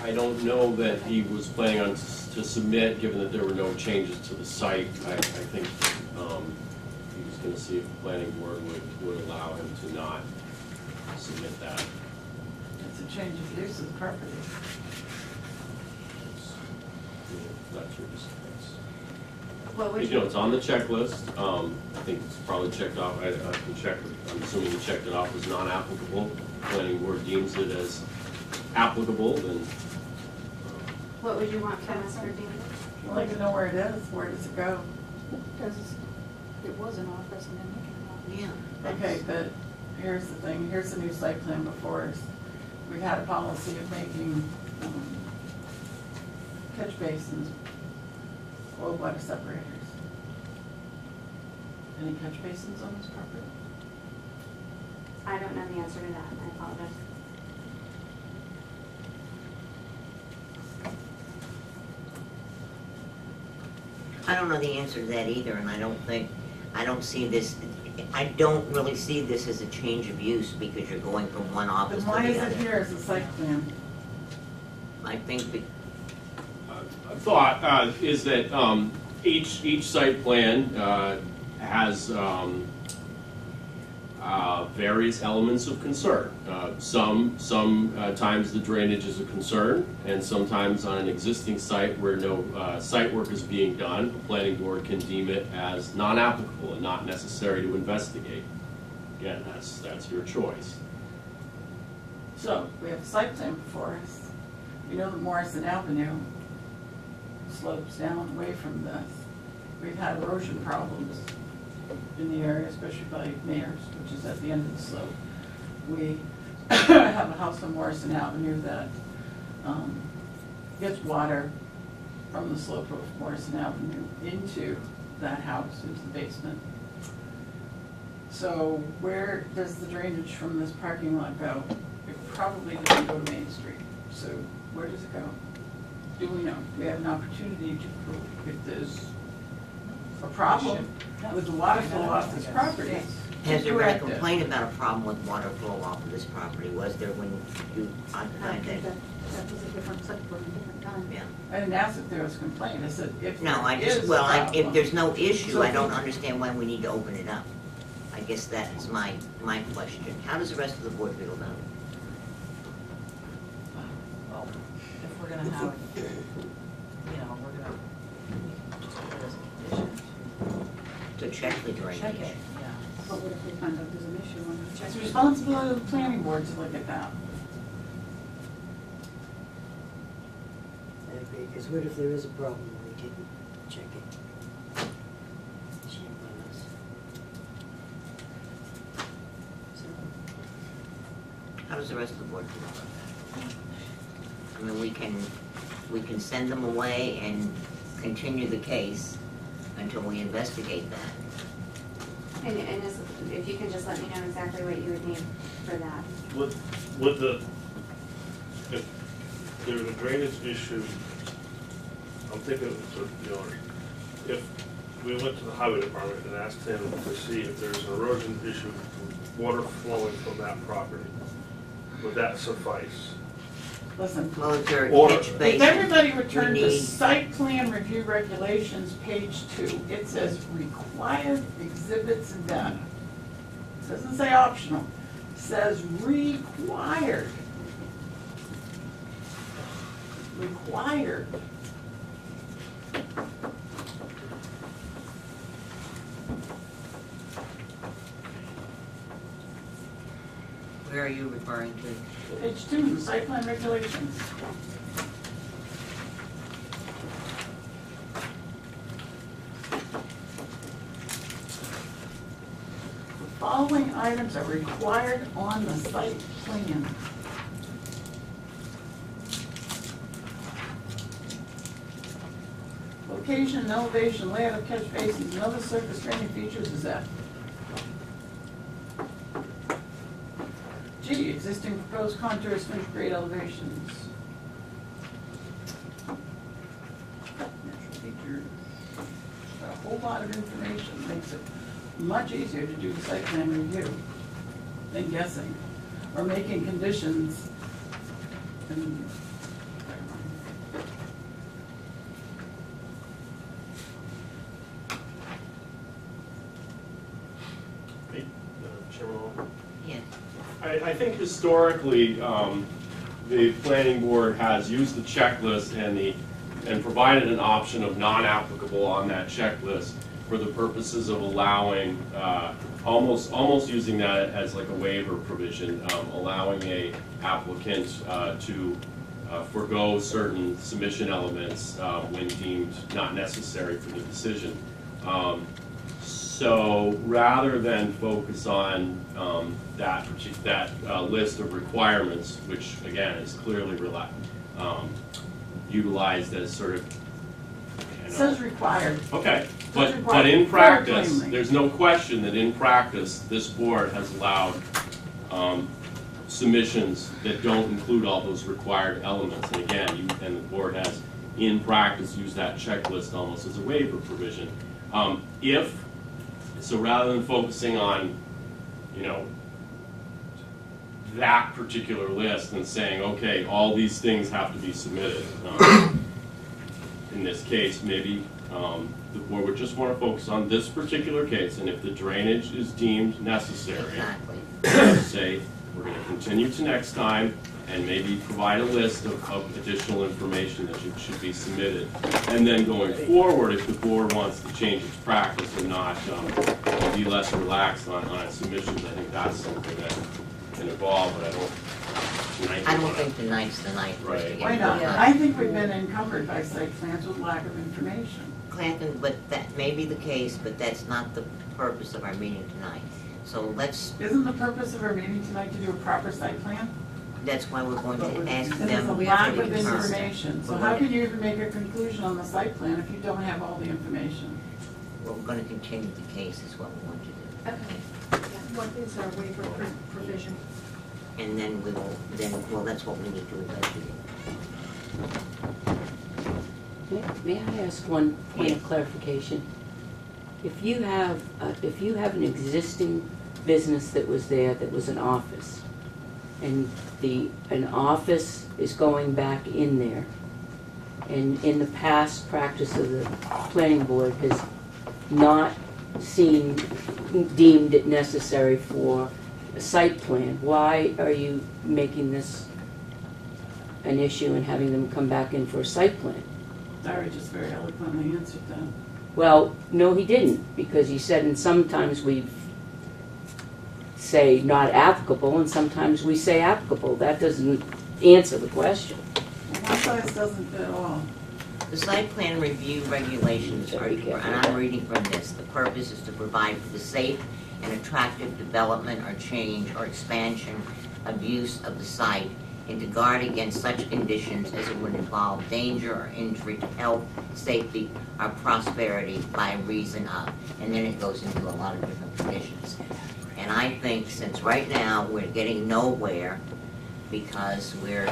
Speaker 1: I don't know that he was planning on to submit, given that there were no changes to the site. I think he was gonna see if the planning board would allow him to not submit that.
Speaker 4: It's a change of use of the property.
Speaker 1: That's your decision.
Speaker 9: What would
Speaker 1: You know, it's on the checklist. I think it's probably checked off. I can check. I'm assuming you checked it off as non-applicable. Planning board deems it as applicable, then
Speaker 9: What would you want from us for Dean?
Speaker 4: I'd like to know where it is. Where does it go?
Speaker 10: Because it was an office and then we can.
Speaker 2: Yeah.
Speaker 4: Okay, but here's the thing, here's the new site plan before us. We had a policy of making catch basins, cold water separators. Any catch basins on this property?
Speaker 9: I don't know the answer to that. I apologize.
Speaker 2: I don't know the answer to that either, and I don't see this, I don't really see this as a change of use because you're going from one office
Speaker 4: Then
Speaker 2: to
Speaker 4: why is
Speaker 2: the
Speaker 4: it
Speaker 2: other.
Speaker 4: here as a site plan?
Speaker 2: I think,
Speaker 1: a thought is that each site plan has various elements of concern. Sometimes the drainage is a concern, and sometimes on an existing site where no site work is being done, the planning board can deem it as non-applicable and not necessary to investigate. Again, that's your choice.
Speaker 4: So, we have a site plan before us. We know that Morrison Avenue slopes down away from this. We've had erosion problems in the area, especially by Mayors, which is at the end of the slope. We have a house on Morrison Avenue that gets water from the slope of Morrison Avenue into that house, into the basement. So where does the drainage from this parking lot go? It probably doesn't go to Main Street. So where does it go? Do we know? We have an opportunity to prove if there's a problem with the water flow off this property.
Speaker 2: Has there been a
Speaker 4: Correct it.
Speaker 2: complaint about a problem with water flow off of this property? Was there when you occupied that?
Speaker 10: That was a different site for a different time.
Speaker 2: Yeah.
Speaker 4: I didn't ask if there was a complaint. I said if
Speaker 2: No, I
Speaker 4: there
Speaker 2: just,
Speaker 4: is a
Speaker 2: well,
Speaker 4: problem.
Speaker 2: if there's no issue,
Speaker 4: So
Speaker 2: I
Speaker 4: if
Speaker 2: don't
Speaker 4: you-
Speaker 2: understand why we need to open it up. I guess that's my question. How does the rest of the board feel about it?
Speaker 11: Well, if we're gonna have, you know, we're gonna, just put it as a condition
Speaker 2: To check the
Speaker 11: to
Speaker 2: drainage?
Speaker 11: check it, yeah.
Speaker 10: But what if we find out there's an issue on the
Speaker 4: It's
Speaker 10: check?
Speaker 4: the responsibility of the planning board to look at that.
Speaker 5: I agree, because what if there is a problem and we didn't check it? Shame on us.
Speaker 2: How does the rest of the board feel about that? I mean, we can send them away and continue the case until we investigate that.
Speaker 9: And if you can just let me know exactly what you would need for that.
Speaker 6: With the, if there's a drainage issue, I'm thinking of the owner. If we went to the highway department and asked him to see if there's an erosion issue, water flowing from that property, would that suffice?
Speaker 4: Listen,
Speaker 2: Well, is there a
Speaker 6: Or-
Speaker 2: catch
Speaker 4: if
Speaker 2: basin?
Speaker 4: everybody returned
Speaker 2: We
Speaker 4: to
Speaker 2: need-
Speaker 4: site plan review regulations, page 2, it says required exhibits and data. It doesn't say optional, it says required. Required.
Speaker 2: Where are you referring to?
Speaker 4: Page 2, site plan regulations. The following items are required on the site plan. Location and elevation, layout of catch basins, and other surface draining features is that. G, existing proposed contours, finished grade elevations. Natural features. Got a whole lot of information, makes it much easier to do the site plan review than guessing, or making conditions. And,
Speaker 6: Chairman Hall?
Speaker 2: Yes.
Speaker 1: I think historically, the planning board has used the checklist and provided an option of non-applicable on that checklist for the purposes of allowing, almost using that as like a waiver provision, allowing a applicant to forego certain submission elements when deemed not necessary for the decision. So rather than focus on that list of requirements, which again is clearly utilized as sort of,
Speaker 4: it says required.
Speaker 1: okay,
Speaker 4: Says
Speaker 1: but in
Speaker 4: required.
Speaker 1: practice,
Speaker 4: Very plainly.
Speaker 1: there's no question that in practice, this board has allowed submissions that don't include all those required elements. And again, and the board has, in practice, used that checklist almost as a waiver provision. So rather than focusing on, that particular list and saying, okay, all these things have to be submitted. In this case, maybe the board would just want to focus on this particular case, and if the drainage is deemed necessary,
Speaker 2: Exactly.
Speaker 1: say, we're going to continue to next time, and maybe provide a list of additional information that should be submitted. And then going forward, if the board wants to change its practice and not be less relaxed on its submissions, I think that's something that can evolve, but
Speaker 2: I don't think tonight's the night for us to
Speaker 1: Right.
Speaker 2: get.
Speaker 4: Why not?
Speaker 2: into
Speaker 4: I think we've been encumbered by site plans with lack of information.
Speaker 2: Clanton, but that may be the case, but that's not the purpose of our meeting tonight. So
Speaker 4: Isn't the purpose of our meeting tonight to do a proper site plan?
Speaker 2: that's why we're going to ask
Speaker 4: And there's a
Speaker 2: them.
Speaker 4: lack
Speaker 2: to
Speaker 4: of
Speaker 2: determine.
Speaker 4: information, so
Speaker 2: We're
Speaker 4: how
Speaker 2: gonna-
Speaker 4: can you even make a conclusion on the site plan if you don't have all the information?
Speaker 2: We're going to continue the case is what we want to do.
Speaker 9: Okay.
Speaker 10: What is our waiver provision?
Speaker 2: And then we will, well, that's what we need to investigate.
Speaker 12: May I ask one point of clarification? If you have an existing business that was there, that was an office, and an office is going back in there, and in the past practice of the planning board has not deemed it necessary for a site plan, why are you making this an issue and having them come back in for a site plan?
Speaker 4: Larry just very eloquently answered that.
Speaker 12: Well, no, he didn't, because he said, and sometimes we say not applicable, and sometimes we say applicable. That doesn't answer the question.
Speaker 4: Well, one size doesn't fit all.
Speaker 2: The site plan review regulations are, and I'm reading from this, the purpose is to provide for the safe and attractive development or change or expansion of use of the site and to guard against such conditions as it would involve danger or injury to health, safety, or prosperity by reason of. And then it goes into a lot of different conditions. And I think since right now we're getting nowhere because we're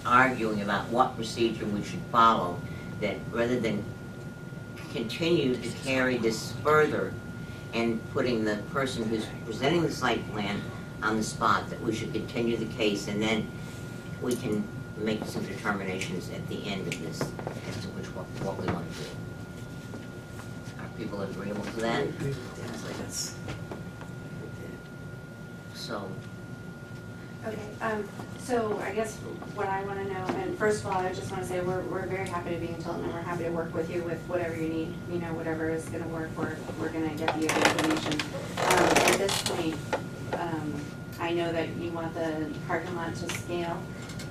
Speaker 2: arguing about what procedure we should follow, that rather than continue to carry this further and putting the person who's presenting the site plan on the spot, that we should continue the case and then we can make some determinations at the end of this as to what we want to do. Are people agreeable to that? So,
Speaker 9: Okay, so I guess what I want to know, and first of all, I just want to say we're very happy to be in Tilton and we're happy to work with you with whatever you need, you know, whatever is going to work, we're going to get you the information. At this point, I know that you want the parking lot to scale,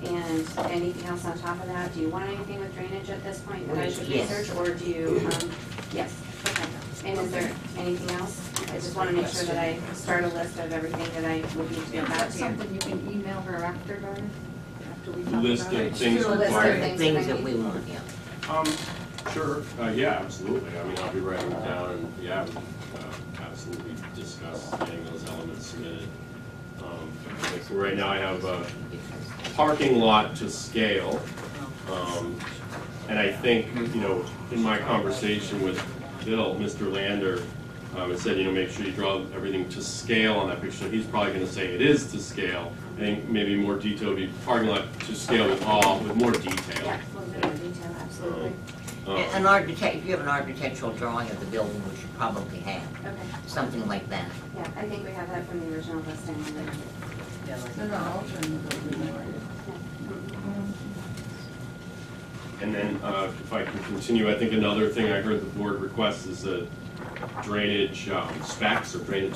Speaker 9: and anything else on top of that? Do you want anything with drainage at this point that I should
Speaker 2: Yes.
Speaker 9: research, or do you, yes, okay. And is there anything else? I just want to make sure that I start a list of everything that I would need to get
Speaker 10: Is
Speaker 9: back
Speaker 10: that
Speaker 9: to you.
Speaker 10: something you can email her after, Darren? After we talk
Speaker 1: List
Speaker 10: about
Speaker 1: of
Speaker 10: it?
Speaker 1: things
Speaker 9: Do a list of
Speaker 1: required.
Speaker 9: things
Speaker 2: things
Speaker 9: that I
Speaker 2: that we
Speaker 9: need.
Speaker 2: want, yeah.
Speaker 1: Sure, yeah, absolutely. I mean, I'll be writing them down and, yeah, absolutely discuss getting those elements submitted. So right now I have a parking lot to scale. And I think, you know, in my conversation with Bill, Mr. Lander, it said, you know, make sure you draw everything to scale on that picture. He's probably going to say it is to scale. I think maybe more detail would be parking lot to scale with more detail.
Speaker 9: Yeah, a little bit more detail, absolutely.
Speaker 2: An architect, if you have an architectural drawing of the building, which you probably have,
Speaker 9: Okay,
Speaker 2: something like that.
Speaker 9: yeah, I think we have that from the original listing.
Speaker 11: Yeah, like
Speaker 4: They're not altering the building, right?
Speaker 1: And then if I can continue, I think another thing I heard the board request is a drainage specs or drainage,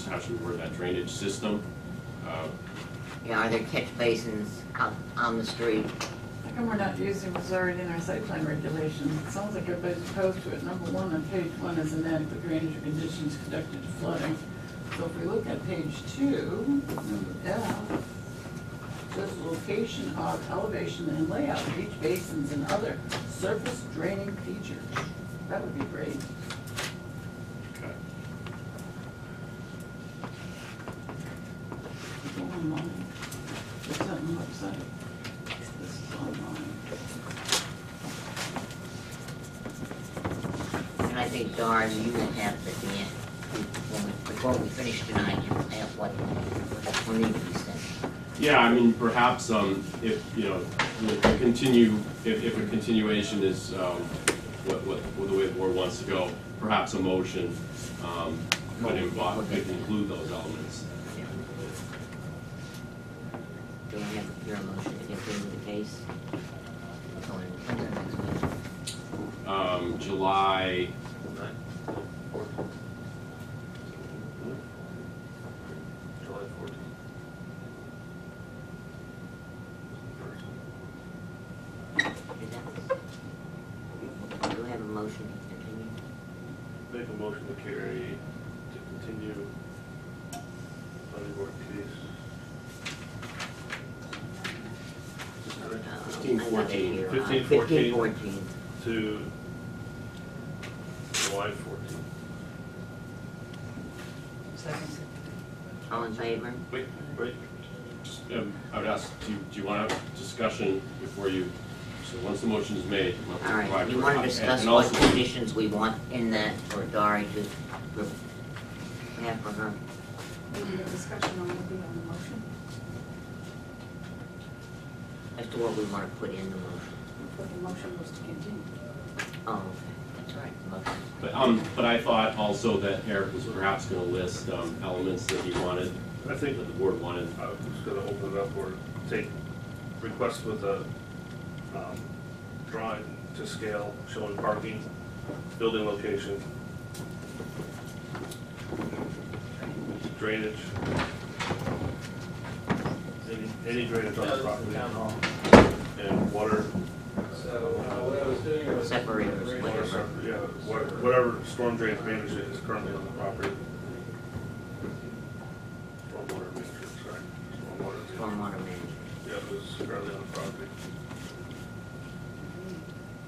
Speaker 1: how should we word that, drainage system.
Speaker 2: Yeah, are there catch basins out on the street?
Speaker 4: How come we're not using what's already in our site plan regulations? It sounds like everybody's opposed to it. Number one on page 1 is inadequate drainage or conditions conducted to flooding. So if we look at page 2, number F, says location of elevation and layout of each basins and other surface draining features. That would be great.
Speaker 1: Okay.
Speaker 4: Go online. It's on the website. This is online.
Speaker 2: And I think, Darren, you will have at the end, before we finish tonight, you will have what will need to be sent.
Speaker 1: Yeah, I mean, perhaps if, you know, if a continuation is the way the board wants to go, perhaps a motion could include those elements.
Speaker 2: Do I have your motion to continue the case? Going into the next meeting.
Speaker 1: July,
Speaker 6: July 14th.
Speaker 2: Do I have a motion to continue?
Speaker 6: Make a motion to carry, to continue planning board case.
Speaker 1: 15-14.
Speaker 6: 15-14. To July 14th.
Speaker 11: Second.
Speaker 2: All in favor?
Speaker 1: wait, I would ask, do you want to have discussion before you, so once the motion is made? you want to
Speaker 2: All right,
Speaker 1: provide
Speaker 2: you
Speaker 1: for-
Speaker 2: want to discuss
Speaker 1: and
Speaker 2: what
Speaker 1: also-
Speaker 2: conditions we want in that for Dari to have for her?
Speaker 10: Maybe the discussion on will be on the motion.
Speaker 2: As to what we want to put in the motion.
Speaker 10: But the motion was to continue.
Speaker 2: Oh, okay, that's all right, motion.
Speaker 1: But I thought also that Eric was perhaps going to list elements that he wanted,
Speaker 6: I think
Speaker 1: that the board wanted.
Speaker 6: I was gonna open it up or take requests with a drawing to scale, showing parking, building location, drainage, any drainage on the property, and water.
Speaker 2: Separators, whatever.
Speaker 6: Yeah, whatever storm drain management is currently on the property. Stormwater management, sorry.
Speaker 2: Stormwater management.
Speaker 6: Yeah, it was currently on the property.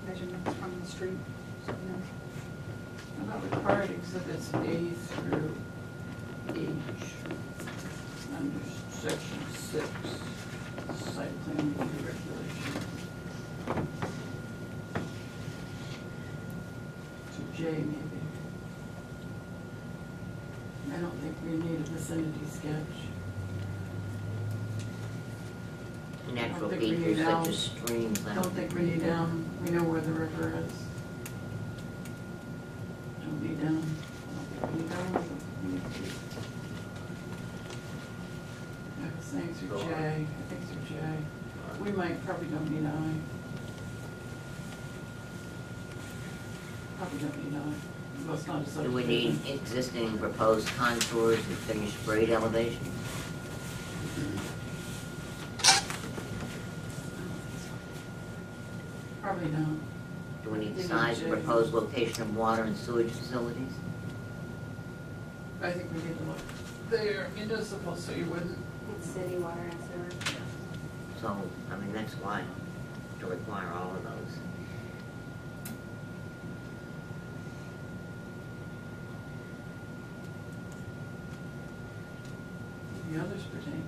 Speaker 10: Measurements from the street, so, you know.
Speaker 4: About required exhibits A through H, under section 6, site plan review regulation. To J maybe. I don't think we need a vicinity sketch.
Speaker 2: Natural
Speaker 4: think we
Speaker 2: features
Speaker 4: need
Speaker 2: such
Speaker 4: elm.
Speaker 2: as streams.
Speaker 4: I don't think we need down, we know where the river is. Don't need down, I don't think we need down. We need to- I was saying through J, I think through J. We probably don't need I. Probably don't need I. Well, it's not a
Speaker 2: Do
Speaker 4: subdivision.
Speaker 2: we need existing proposed contours and finished grade elevation?
Speaker 4: Probably don't.
Speaker 2: Do we need
Speaker 4: We need
Speaker 2: size and
Speaker 4: J.
Speaker 2: proposed location of water and sewage facilities?
Speaker 4: I think we need to look there, municipal, so you wouldn't.
Speaker 8: It's city water and sewer.
Speaker 2: So, I mean, that's why, to require all of those.
Speaker 4: The others pertain.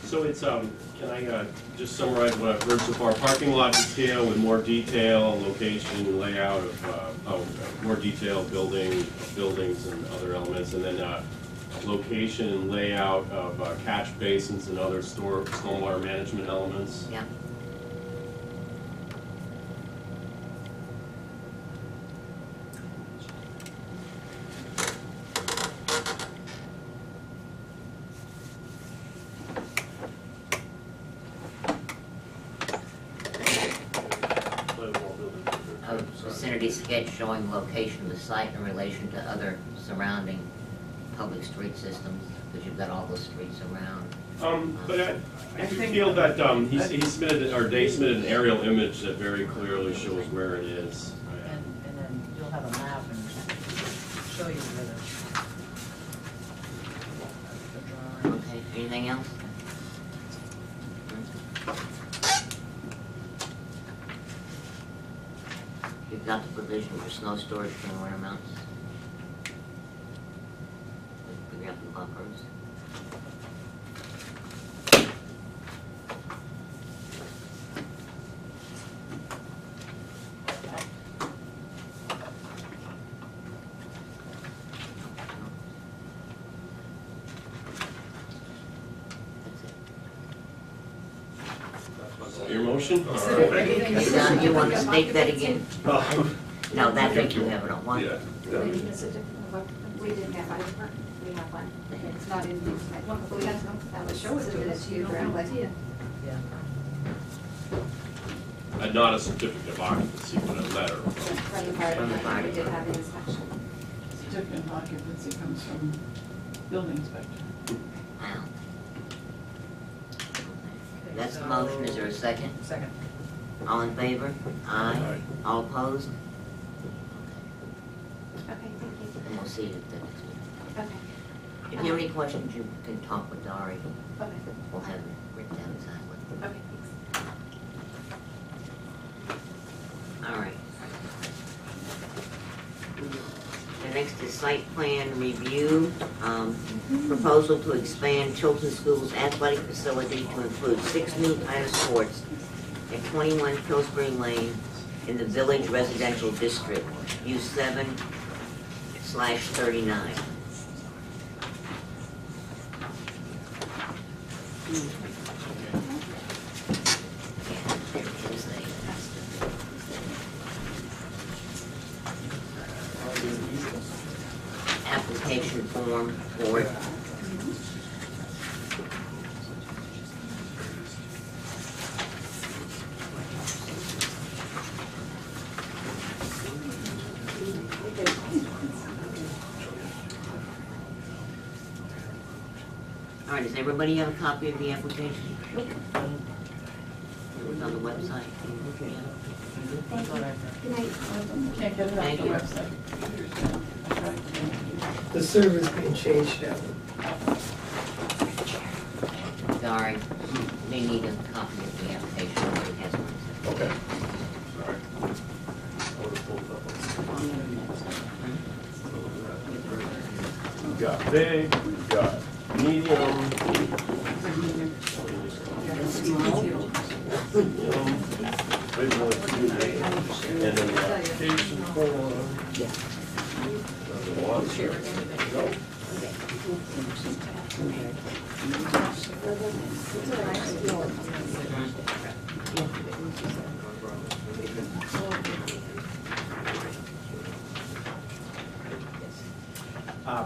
Speaker 1: So it's, can I just summarize what I've heard so far? Parking lot detail with more detail, location, layout of more detailed buildings and other elements, and then location and layout of catch basins and other stormwater management elements.
Speaker 2: Yeah. A vicinity sketch showing location of the site in relation to other surrounding public street systems, because you've got all those streets around.
Speaker 1: But I do feel that he submitted, or they submitted an aerial image that very clearly shows where it is.
Speaker 11: And then you'll have a map and show you where the drawing.
Speaker 2: Okay, anything else? You've got the provision for snow storage during winter months. Figure out the buffers.
Speaker 1: motion?
Speaker 2: You want to state that again?
Speaker 6: Oh.
Speaker 2: No, that think you have it on one.
Speaker 6: Yeah.
Speaker 9: Maybe the certificate of, we didn't have one, we have one, it's not in these, we have some, that would show it to us, you directly.
Speaker 1: And not a certificate of occupancy, but a letter.
Speaker 9: From the fire
Speaker 2: From the fire
Speaker 9: department, we did have the inspection.
Speaker 4: Certificate of occupancy comes from building inspector.
Speaker 2: Wow. That's the motion, is there a second?
Speaker 11: Second.
Speaker 2: All in favor? Aye.
Speaker 6: Aye.
Speaker 2: All opposed?
Speaker 9: Okay, thank you.
Speaker 2: And we'll see you at the next meeting.
Speaker 9: Okay.
Speaker 2: If you have any questions, you can talk with Dari.
Speaker 9: Okay,
Speaker 2: We'll have it written down exactly.
Speaker 9: okay, thanks.
Speaker 2: All right. The next is site plan review. Proposal to expand Tilton School's athletic facility to include 6 new tennis courts at 21 Pillsbury Lane in the Village Residential District, U7/39. Application form for it. All right, does everybody have a copy of the application? It was on the website.
Speaker 8: Good night.
Speaker 4: Can't get it off
Speaker 2: Thank
Speaker 4: the
Speaker 2: you.
Speaker 4: website. I tried to.
Speaker 7: The server's been changed out.
Speaker 2: Sorry, they need a copy of the application, nobody has one.
Speaker 6: Okay. Sorry. I would've pulled it up. We've got big, we've got medium. Big one, medium. And then the application form. The one.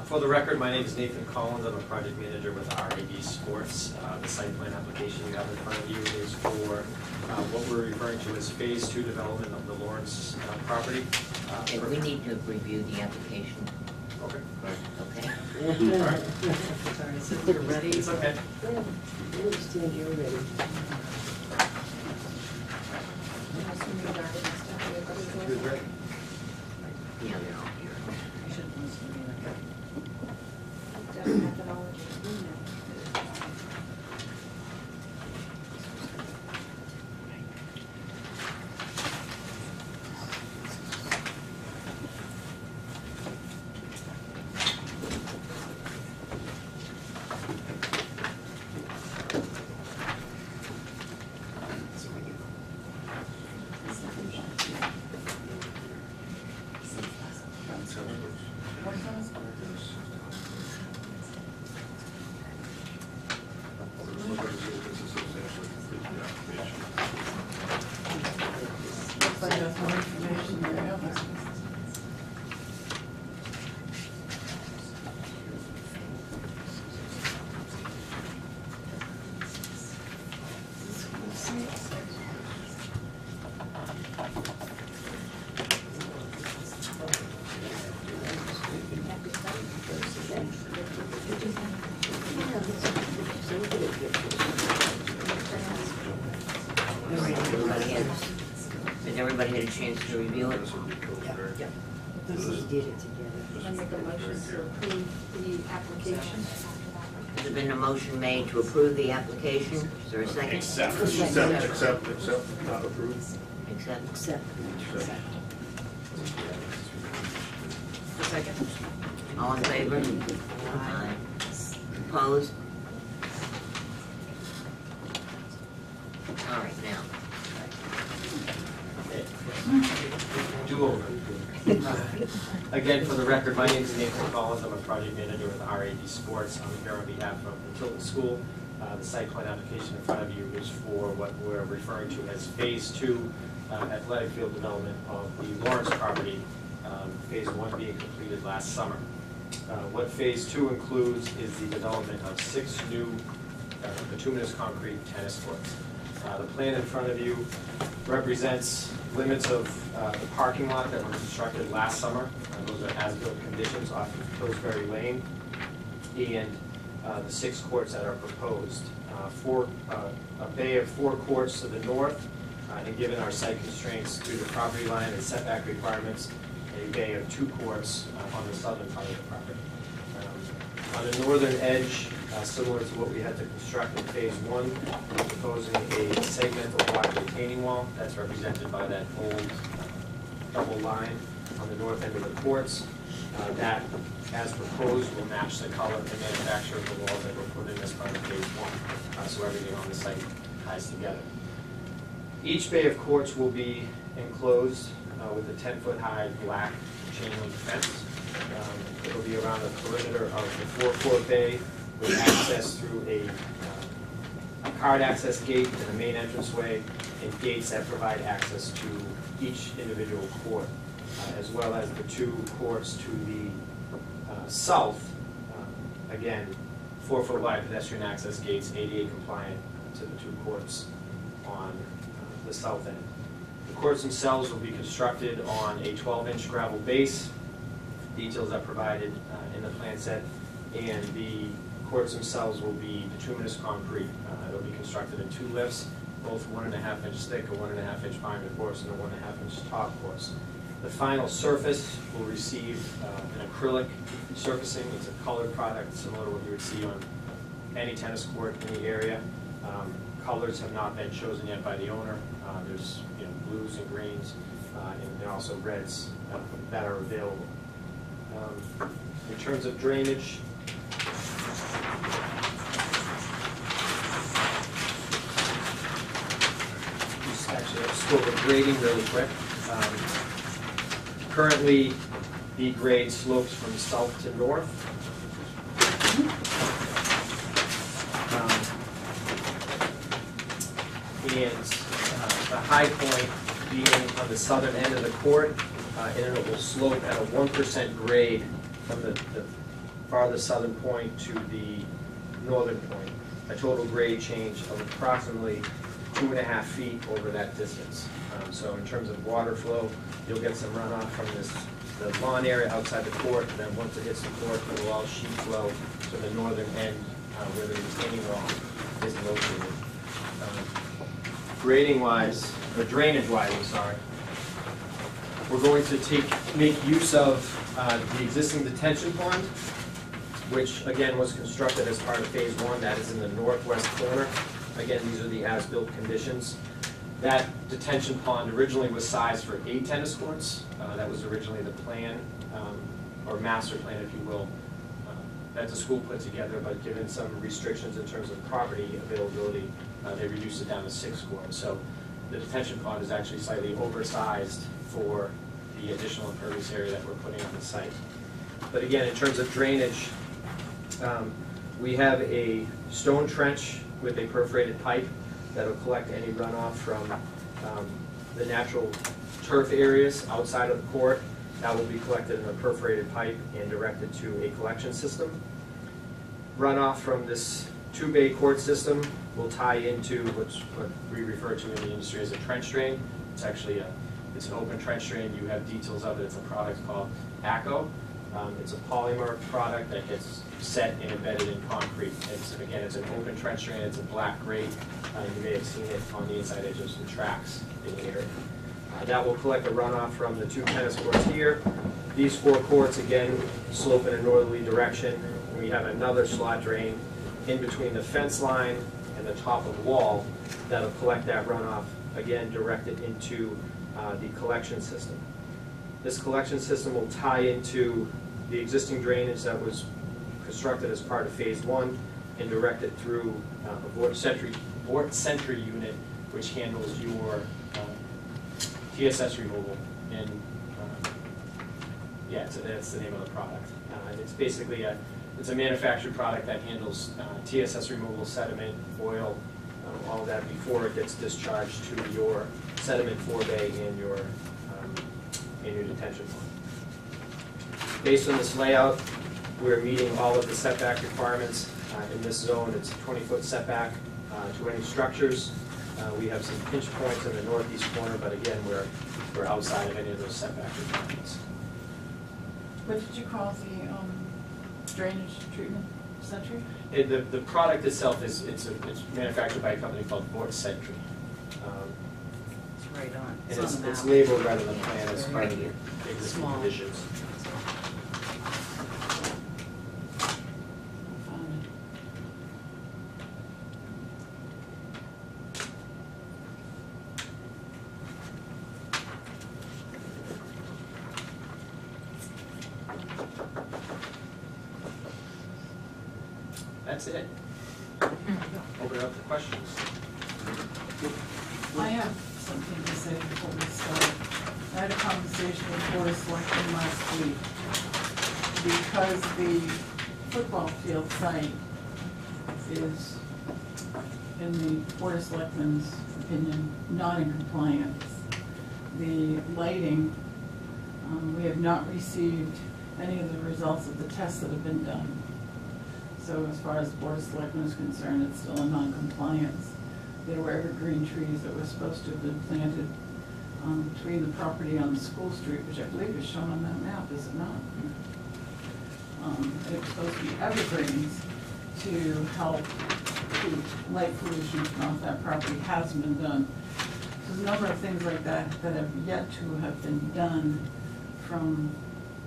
Speaker 13: For the record, my name is Nathan Collins. I'm a project manager with RAB Sports. The site plan application you have in front of you is for what we're referring to as Phase 2 development of the Lawrence property.
Speaker 2: Okay, we need to review the application
Speaker 13: Okay.
Speaker 2: first, okay?
Speaker 13: All right.
Speaker 11: Sorry, so we're ready.
Speaker 13: It's okay.
Speaker 7: I understand you're ready.
Speaker 13: Who's ready?
Speaker 2: Yeah, they're all here.
Speaker 11: You should listen to me like that.
Speaker 4: Looks like there's more information there.
Speaker 2: All right, has everybody had a chance to review it?
Speaker 7: This is did it together.
Speaker 10: I make a motion to approve the application.
Speaker 2: Has there been a motion made to approve the application? Is there a second?
Speaker 6: Accept, not approve.
Speaker 2: Accept.
Speaker 7: Accept.
Speaker 11: Second.
Speaker 2: All in favor? Aye. Opposed? All right, now.
Speaker 13: Do over. Again, for the record, my name is Nathan Collins. I'm a project manager with RAB Sports. I'm here on behalf of the Tilton School. The site plan application in front of you is for what we're referring to as Phase 2 athletic field development of the Lawrence property, Phase 1 being completed last summer. What Phase 2 includes is the development of 6 new bituminous concrete tennis courts. The plan in front of you represents limits of the parking lot that were constructed last summer. Those are as-built conditions off of Pillsbury Lane, and the 6 courts that are proposed. A bay of 4 courts to the north, and given our site constraints due to property line and setback requirements, a bay of 2 courts on the southern part of the property. On the northern edge, similar to what we had to construct in Phase 1, we're proposing a segmental block retaining wall that's represented by that old double line on the north end of the courts. That, as proposed, will match the color and manufacture of the walls that were put in as part of Phase 1, so everything on the site ties together. Each bay of courts will be enclosed with a 10-foot high black chain link fence. It will be around the perimeter of the 4-court bay with access through a card access gate and a main entranceway, and gates that provide access to each individual court, as well as the 2 courts to the south. Again, 4-foot wide pedestrian access gates, ADA compliant, to the 2 courts on the south end. The courts themselves will be constructed on a 12-inch gravel base. Details are provided in the plan set, and the courts themselves will be bituminous concrete. It'll be constructed in 2 lifts, both 1.5-inch thick, a 1.5-inch binder course, and a 1.5-inch top course. The final surface will receive an acrylic surfacing. It's a colored product similar to what you would see on any tennis court in the area. Colors have not been chosen yet by the owner. There's blues and greens, and also reds that are available. In terms of drainage, just actually let's go over grading really quick. Currently, the grade slopes from south to north. And the high point being on the southern end of the court, and it will slope at a 1% grade from the farthest southern point to the northern point. A total grade change of approximately 2.5 feet over that distance. So in terms of water flow, you'll get some runoff from the lawn area outside the court, and then once it hits the court, it will all sheet flow to the northern end where the retaining wall is located. Grading-wise, or drainage-wise, I'm sorry, we're going to make use of the existing detention pond, which again was constructed as part of Phase 1. That is in the northwest corner. Again, these are the as-built conditions. That detention pond originally was sized for 8 tennis courts. That was originally the plan, or master plan, if you will, that the school put together, but given some restrictions in terms of property availability, they reduced it down to 6 courts. So the detention pond is actually slightly oversized for the additional impervious area that we're putting on the site. But again, in terms of drainage, we have a stone trench with a perforated pipe that will collect any runoff from the natural turf areas outside of the court. That will be collected in a perforated pipe and directed to a collection system. Runoff from this 2-bay court system will tie into what we refer to in the industry as a trench drain. It's actually it's an open trench drain. You have details of it. It's a product called ACO. It's a polymer product that gets set and embedded in concrete. Again, it's an open trench drain. It's a black grate. You may have seen it on the inside edge of some tracks in the area. That will collect the runoff from the 2 tennis courts here. These 4 courts, again, slope in a northerly direction. We have another slot drain in between the fence line and the top of the wall that will collect that runoff, again, directed into the collection system. This collection system will tie into the existing drainage that was constructed as part of Phase 1 and directed through a Vort Sentry unit, which handles your TSS removal. And yeah, that's the name of the product. It's basically a It's a manufactured product that handles TSS removal, sediment, oil, all of that before it gets discharged to your sediment forebay and your detention pond. Based on this layout, we're meeting all of the setback requirements. In this zone, it's a 20-foot setback to any structures. We have some pinch points in the northeast corner, but again, we're outside of any of those setback requirements.
Speaker 4: What did you call the drainage treatment center?
Speaker 13: The product itself it's manufactured by a company called Vortex Sentry.
Speaker 11: It's right on.
Speaker 13: And
Speaker 11: on the map.
Speaker 13: it's labeled rather than planned as part of
Speaker 2: Right here.
Speaker 13: the existing
Speaker 11: Small.
Speaker 13: conditions. That's it. Open it up to questions.
Speaker 4: I have something to say before we start. I had a conversation with Board of Selectmen last week because the football field site is, in the Board of Selectmen's opinion, not in compliance. The lighting, we have not received any of the results of the tests that have been done. So as far as the Board of Selectmen is concerned, it's still in non-compliance. There were evergreen trees that were supposed to have been planted between the property on the school street, which I believe is shown on that map, is it not? It was supposed to be evergreens to help keep light pollution from off that property. Hasn't been done. There's a number of things like that that have yet to have been done from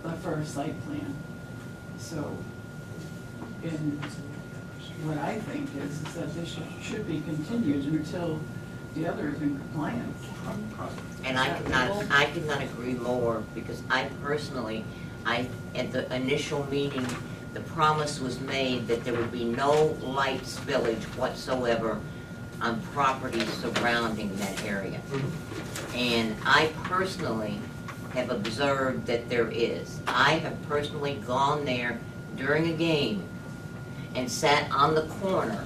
Speaker 4: the first site plan. So, in what I think is that this should be continued until the other is in compliance.
Speaker 2: And I could not agree more, because I personally, at the initial meeting, the promise was made that there would be no light spillage whatsoever on properties surrounding that area. And I personally have observed that there is. I have personally gone there during a game and sat on the corner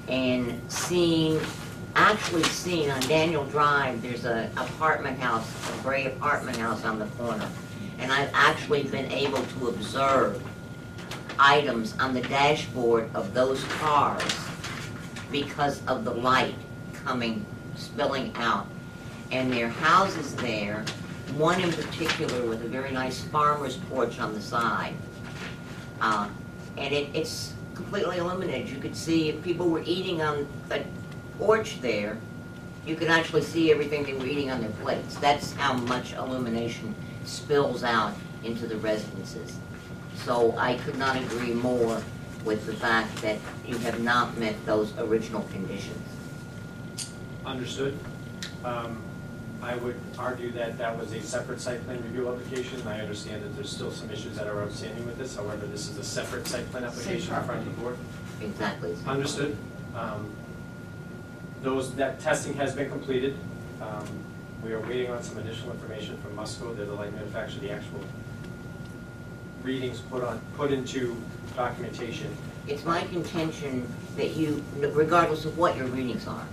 Speaker 2: and actually seen on Daniel Drive, there's an apartment house, a gray apartment house on the corner. And I've actually been able to observe items on the dashboard of those cars because of the light spilling out. And there are houses there, one in particular with a very nice farmer's porch on the side. And it's completely illuminated. You could see if people were eating on a porch there, you could actually see everything they were eating on their plates. That's how much illumination spills out into the residences. So I could not agree more with the fact that you have not met those original conditions.
Speaker 13: Understood. I would argue that that was a separate site plan review application. I understand that there's still some issues that are outstanding with this. However, this is a separate site plan application in front of the board.
Speaker 2: Exactly.
Speaker 13: Understood. That testing has been completed. We are waiting on some additional information from Musco. They're the light manufacturer. The actual readings put into documentation.
Speaker 2: It's my contention that you, regardless of what your readings are,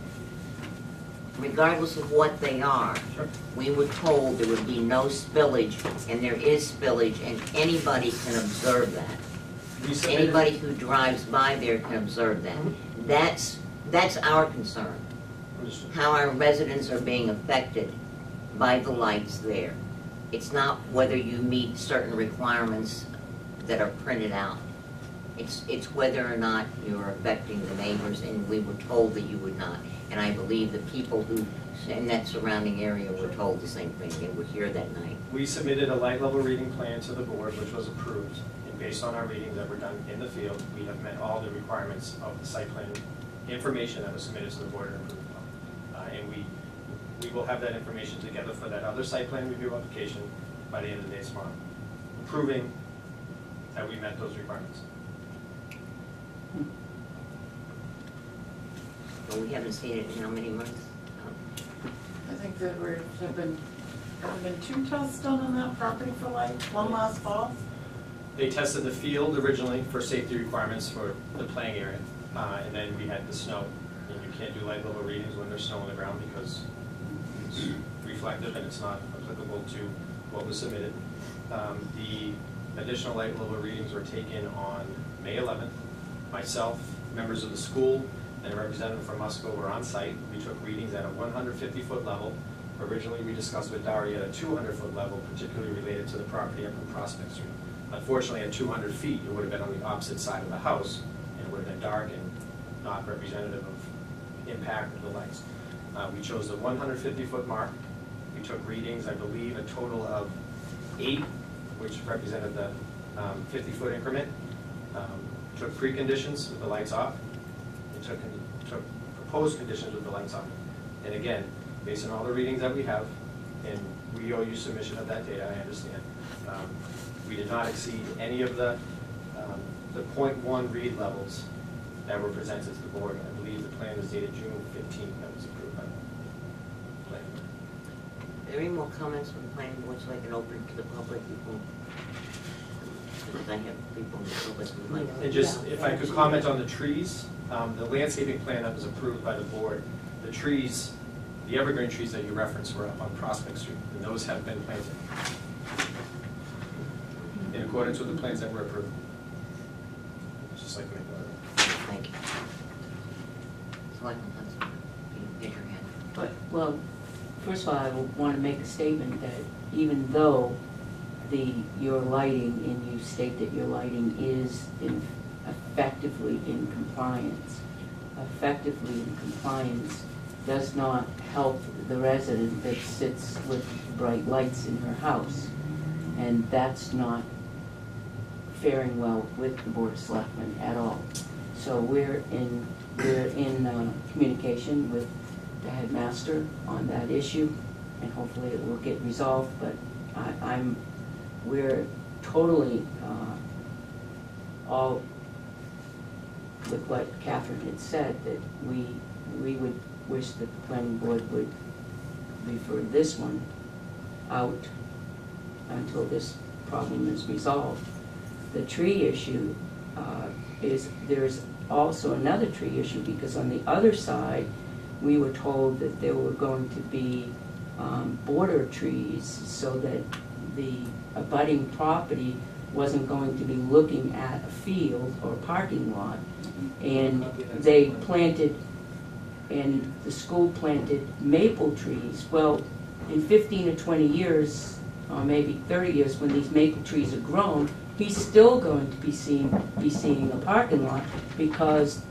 Speaker 2: regardless of what they are,
Speaker 13: Sure.
Speaker 2: we were told there would be no spillage, and there is spillage, and anybody can observe that. Anybody who drives by there can observe that. That's our concern.
Speaker 13: Understood.
Speaker 2: How our residents are being affected by the lights there. It's not whether you meet certain requirements that are printed out. It's whether or not you're affecting the neighbors, and we were told that you would not. And I believe the people who in that surrounding area were told the same thing. They were here that night.
Speaker 13: We submitted a light level reading plan to the board, which was approved. And based on our readings that were done in the field, we have met all the requirements of the site plan information that was submitted to the board and approved. And we will have that information together for that other site plan review application by the end of the day tomorrow, proving that we met those requirements.
Speaker 2: But we haven't seen it in how many months?
Speaker 4: I think that have been 2 tests done on that property for light, one last fall.
Speaker 13: They tested the field originally for safety requirements for the playing area, and then we had the snow. And you can't do light level readings when there's snow on the ground because it's reflective and it's not applicable to what was submitted. The additional light level readings were taken on May 11th. Myself, members of the school, and a representative from Musco were on site. We took readings at a 150-foot level. Originally, we discussed with Dari at a 200-foot level, particularly related to the property up on Prospect Street. Unfortunately, at 200 feet, it would have been on the opposite side of the house, and it would have been dark and not representative of impact of the lights. We chose the 150-foot mark. We took readings, I believe, a total of 8, which represented the 50-foot increment. Took preconditions with the lights off. And took proposed conditions with the lights on. And again, based on all the readings that we have, and we owe you submission of that data, I understand. We did not exceed any of the 0.1 read levels that were presented to the board. I believe the plan was dated June 15th, that was approved by the planning board.
Speaker 2: Are there any more comments from the planning board so I can open to the public before? Because I have people in the public who might.
Speaker 13: And just, if I could comment on the trees, the landscaping plan that was approved by the board, the trees, the evergreen trees that you referenced were up on Prospect Street, and those have been planted in accordance with the plans that were approved. Just like to make that.
Speaker 2: Thank you. Selectman Hudson, you raise your hand.
Speaker 12: But, well, first of all, I want to make a statement that even though your lighting, and you state that your lighting is effectively in compliance, does not help the resident that sits with bright lights in her house. And that's not faring well with the Board of Selectmen at all. So we're in communication with the headmaster on that issue, and hopefully it will get resolved. But we're totally all with what Catherine had said, that we would wish that the planning board would refer this one out until this problem is resolved. The tree issue there's also another tree issue, because on the other side, we were told that there were going to be border trees so that the abutting property wasn't going to be looking at a field or parking lot. And they planted, and the school planted maple trees. Well, in 15 or 20 years, or maybe 30 years, when these maple trees are grown, he's still going to be seeing a parking lot, because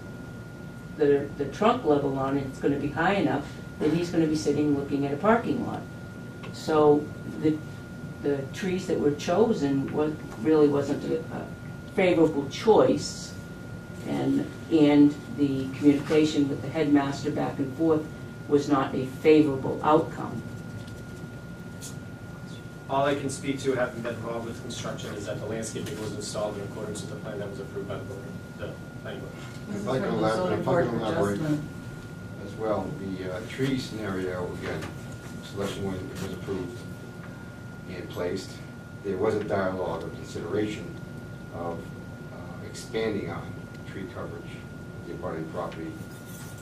Speaker 12: the trunk level on it is going to be high enough that he's going to be sitting looking at a parking lot. So the trees that were chosen really wasn't a favorable choice, and the communication with the headmaster back and forth was not a favorable outcome.
Speaker 13: All I can speak to, having been involved with construction, is that the landscaping was installed in accordance with the plan that was approved by the board, the planning board.
Speaker 4: This
Speaker 14: If I
Speaker 4: is
Speaker 14: can
Speaker 4: from the zoning board of
Speaker 14: elaborate
Speaker 4: adjustment.
Speaker 14: as well, the tree scenario, again, selection was approved and placed. There was a dialogue or consideration of expanding on tree coverage of the abutting property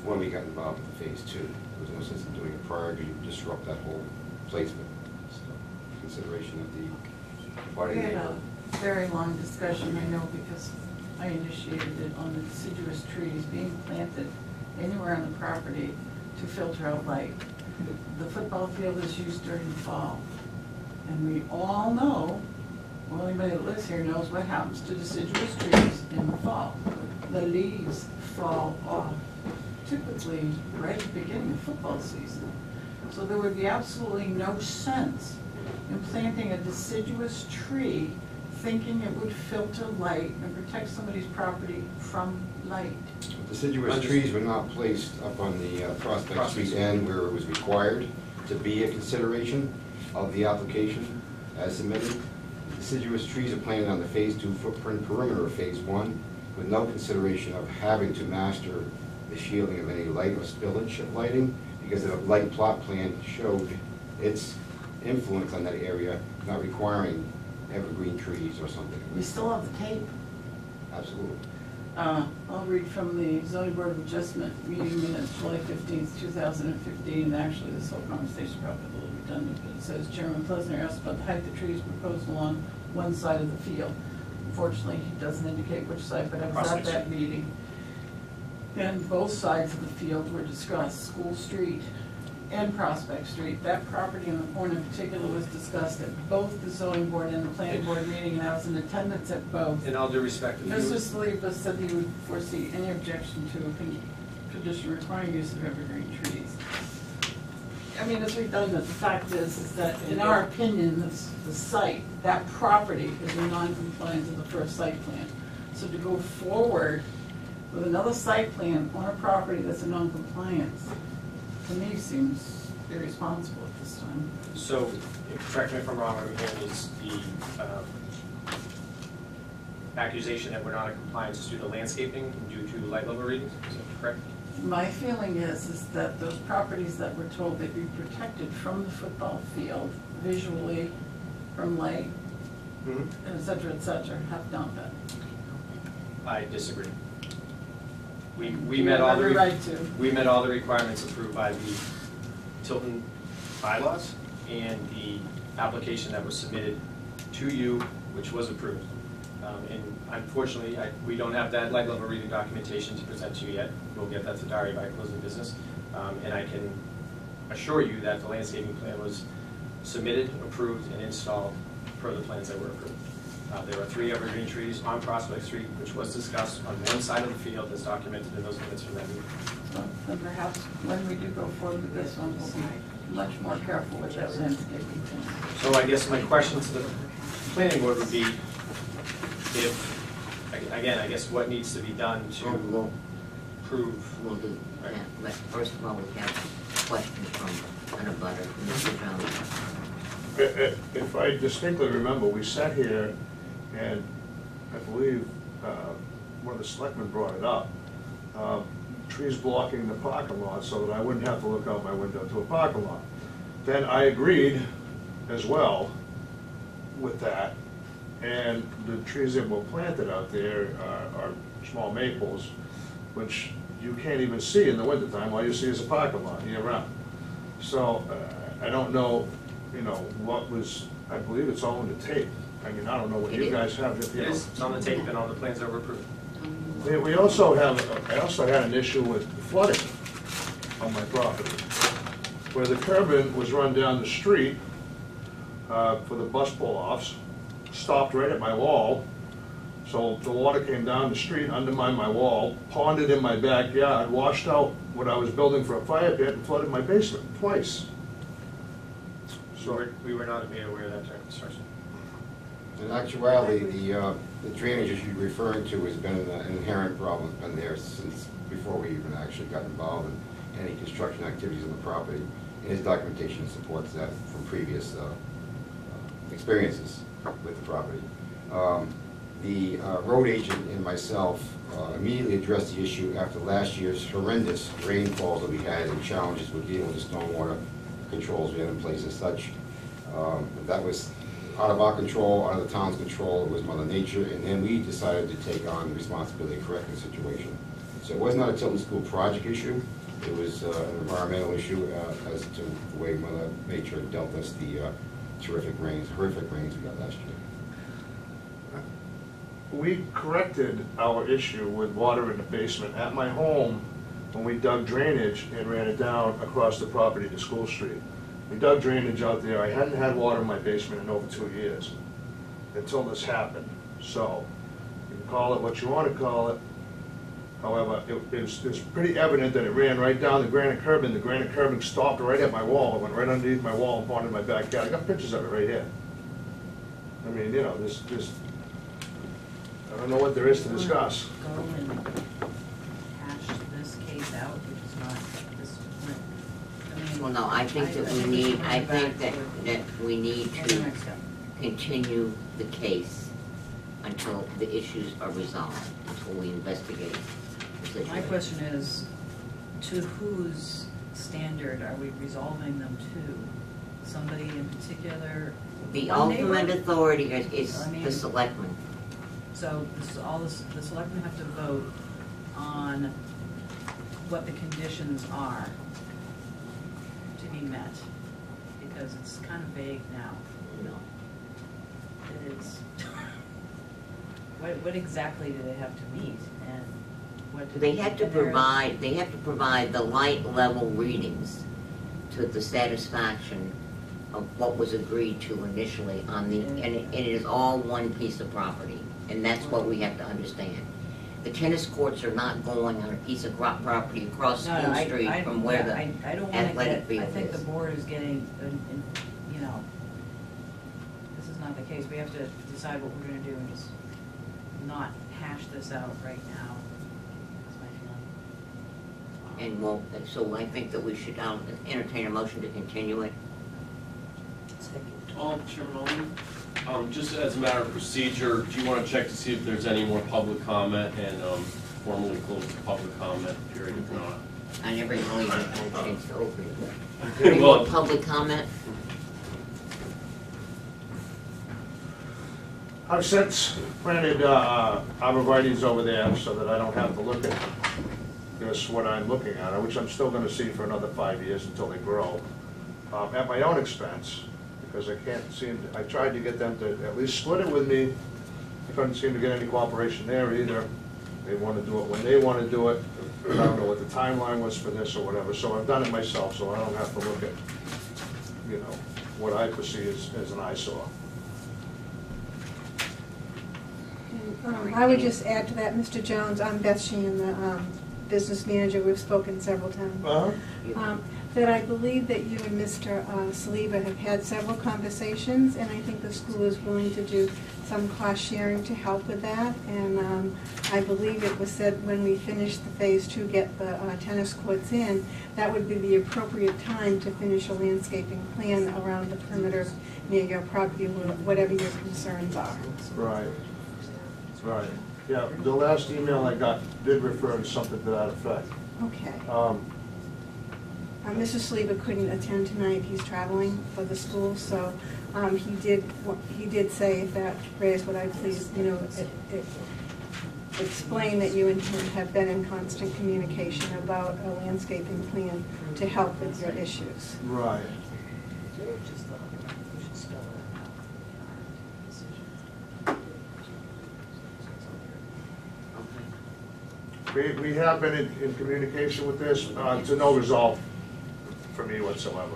Speaker 14: when we got involved with phase 2. There was no sense in doing it prior, because you would disrupt that whole placement. So, consideration of the
Speaker 4: We
Speaker 14: abutting
Speaker 4: had
Speaker 14: neighbor.
Speaker 4: a very long discussion, I know, because I initiated it on the deciduous trees being planted anywhere on the property to filter out light. The football field is used during the fall, and we all know, well, anybody that lives here knows what happens to deciduous trees in the fall. The leaves fall off, typically right at the beginning of football season. So there would be absolutely no sense in planting a deciduous tree thinking it would filter light and protect somebody's property from light.
Speaker 14: Deciduous trees were not placed up on the Prospect Street end where it was required to be a consideration of the application as submitted. Deciduous trees are planted on the phase 2 footprint perimeter of phase 1 with no consideration of having to master the shielding of any light or spillage of lighting, because the light plot plan showed its influence on that area, not requiring evergreen trees or something.
Speaker 4: We still have the tape.
Speaker 14: Absolutely.
Speaker 4: I'll read from the zoning board of adjustment meeting minutes, July 15th, 2015, and actually this whole conversation probably a little redundant, but it says Chairman Plesner asked about the height of the trees proposed along one side of the field. Unfortunately, he doesn't indicate which side, but I was at that meeting. And both sides of the field were discussed, School Street and Prospect Street. That property in the corner in particular was discussed at both the zoning board and the planning board meeting, and I was in attendance at both.
Speaker 13: In all due respect, if you-
Speaker 4: Mr. Saliba said he would foresee any objection to a condition requiring use of evergreen trees. I mean, it's redundant. The fact is that in our opinion, the site, that property is in non-compliance with the first site plan. So to go forward with another site plan on a property that's in non-compliance, to me seems irresponsible at this time.
Speaker 13: So, correct me if I'm wrong, what I'm hearing is the accusation that we're not in compliance is due to landscaping, due to light level readings, is that correct?
Speaker 4: My feeling is that those properties that were told they'd be protected from the football field visually, from light, and et cetera, have not been.
Speaker 13: I disagree. We
Speaker 4: You
Speaker 13: met all
Speaker 4: have
Speaker 13: the,
Speaker 4: every right to.
Speaker 13: we met all the requirements approved by the Tilton bylaws and the application that was submitted to you, which was approved. And unfortunately, we don't have that light level reading documentation to present to you yet. We'll get that to Dari by closing business. And I can assure you that the landscaping plan was submitted, approved, and installed per the plans that were approved. There are 3 evergreen trees on Prospect Street, which was discussed on one side of the field as documented in those minutes from that meeting.
Speaker 4: Well, then perhaps when we do go forward with this one, we'll be much more careful with that landscaping thing.
Speaker 13: So I guess my question to the planning board would be, if, again, I guess what needs to be done to prove. Right.
Speaker 2: Yeah, but first of all, we have a question from an abutter, Mr. Jones.
Speaker 15: If I distinctly remember, we sat here and I believe one of the selectmen brought it up. Trees blocking the parking lot so that I wouldn't have to look out my window to a parking lot. Then I agreed as well with that. And the trees that were planted out there are small maples, which you can't even see in the wintertime. All you see is a parking lot year round. So I don't know, what was, I believe it's all in the tape. I mean, I don't know what you guys have.
Speaker 13: It's on the tape and on the plans that were approved.
Speaker 15: We also I also had an issue with flooding on my property, where the curbing was run down the street for the bus pull-offs, stopped right at my wall. So the water came down the street, undermined my wall, ponded in my backyard, washed out what I was building for a fire pit, and flooded my basement twice.
Speaker 13: So we were not made aware of that during construction.
Speaker 14: In actuality, the drainage issue you're referring to has been an inherent problem. It's been there since before we even actually got involved in any construction activities on the property. And his documentation supports that from previous experiences with the property. The road agent and myself immediately addressed the issue after last year's horrendous rainfalls that we had and challenges with dealing with the stormwater controls we had in place and such. That was out of our control, out of the town's control. It was Mother Nature, and then we decided to take on the responsibility of correcting the situation. So it was not a Tilton School project issue. It was an environmental issue as to the way Mother Nature dealt us the horrific rains we got last year.
Speaker 15: We corrected our issue with water in the basement at my home when we dug drainage and ran it down across the property to School Street. We dug drainage out there. I hadn't had water in my basement in over 2 years until this happened. So you can call it what you want to call it. However, it's pretty evident that it ran right down the granite curbing. The granite curbing stopped right at my wall. It went right underneath my wall and ponded my backyard. I got pictures of it right here. I mean, this I don't know what there is to discuss.
Speaker 11: Go and hash this case out, which is not this, I mean.
Speaker 2: Well, no, I think that we need, I think that we need to continue the case until the issues are resolved, until we investigate the situation.
Speaker 11: My question is, to whose standard are we resolving them to? somebody in particular?
Speaker 2: The
Speaker 11: one neighbor?
Speaker 2: ultimate authority is
Speaker 11: I mean-
Speaker 2: the selectmen.
Speaker 11: So this is all this, the selectmen have to vote on what the conditions are to be met, because it's kind of vague now.
Speaker 2: No.
Speaker 11: It is. What exactly do they have to meet, and what do
Speaker 2: They have to
Speaker 11: and they're-
Speaker 2: provide the light level readings to the satisfaction of what was agreed to initially on the, and it is all one piece of property, and that's what we have to understand. The tennis courts are not going on a piece of property across
Speaker 11: No,
Speaker 2: School
Speaker 11: I
Speaker 2: Street from where the
Speaker 11: I don't wanna
Speaker 2: athletic
Speaker 11: get, I
Speaker 2: field
Speaker 11: think
Speaker 2: is.
Speaker 11: the board is getting, you know, this is not the case. We have to decide what we're gonna do and just not hash this out right now. That's my feeling.
Speaker 2: And well, so I think that we should entertain a motion to continue it.
Speaker 1: Chairman Owen, just as a matter of procedure, do you want to check to see if there's any more public comment and formally close the public comment period if not?
Speaker 2: I never really had a chance to open it. Any more public comment?
Speaker 15: I've since planted arborvitae's over there so that I don't have to look at this, what I'm looking at, which I'm still gonna see for another 5 years until they grow, at my own expense, because I can't seem, I tried to get them to at least split it with me. I couldn't seem to get any cooperation there either. They want to do it when they want to do it. I don't know what the timeline was for this or whatever, so I've done it myself, so I don't have to look at, you know, what I perceive as an eyesore.
Speaker 10: I would just add to that, Mr. Jones, I'm Beth Sheehan, the business manager, we've spoken several times. That I believe that you and Mr. Saliba have had several conversations, and I think the school is willing to do some cost sharing to help with that. And I believe it was said when we finish the phase 2, get the tennis courts in, that would be the appropriate time to finish a landscaping plan around the perimeter near your property, whatever your concerns are.
Speaker 15: Right. Right. Yeah, the last email I got did refer to something to that effect.
Speaker 10: Okay. Mr. Saliba couldn't attend tonight, he's traveling for the school, so he did say if that raised what I please, you know, explain that you and him have been in constant communication about a landscaping plan to help with your issues.
Speaker 15: Right. We have been in communication with this, to no result for me whatsoever.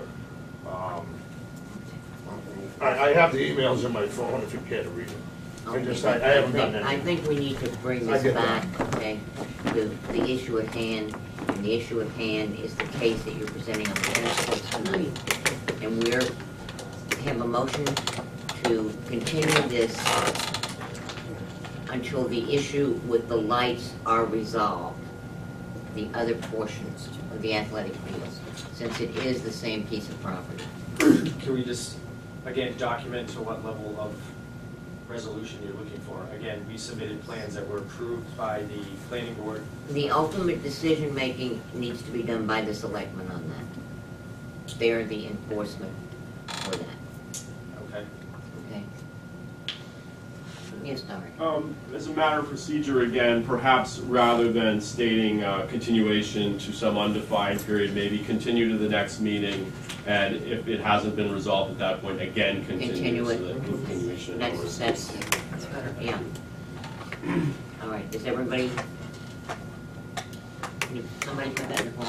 Speaker 15: I have the emails in my phone if you care to read them. I haven't done
Speaker 2: I
Speaker 15: anything.
Speaker 2: think we need to bring
Speaker 15: I
Speaker 2: this
Speaker 15: get
Speaker 2: back,
Speaker 15: that.
Speaker 2: okay, to the issue at hand. And the issue at hand is the case that you're presenting on the tennis courts tonight. And we have a motion to continue this until the issue with the lights are resolved, the other portions of the athletic fields, since it is the same piece of property.
Speaker 13: Can we just, again, document to what level of resolution you're looking for? Again, we submitted plans that were approved by the planning board.
Speaker 2: The ultimate decision-making needs to be done by the selectmen on that. They're the enforcement for that,
Speaker 13: Okay.
Speaker 2: okay? Yes, Dory.
Speaker 1: As a matter of procedure, again, perhaps rather than stating continuation to some undefined period, maybe continue to the next meeting, and if it hasn't been resolved at that point, again, continue.
Speaker 2: Continue it.
Speaker 1: So that continuation.
Speaker 2: That's better, yeah. All right, is everybody, somebody put that in the phone,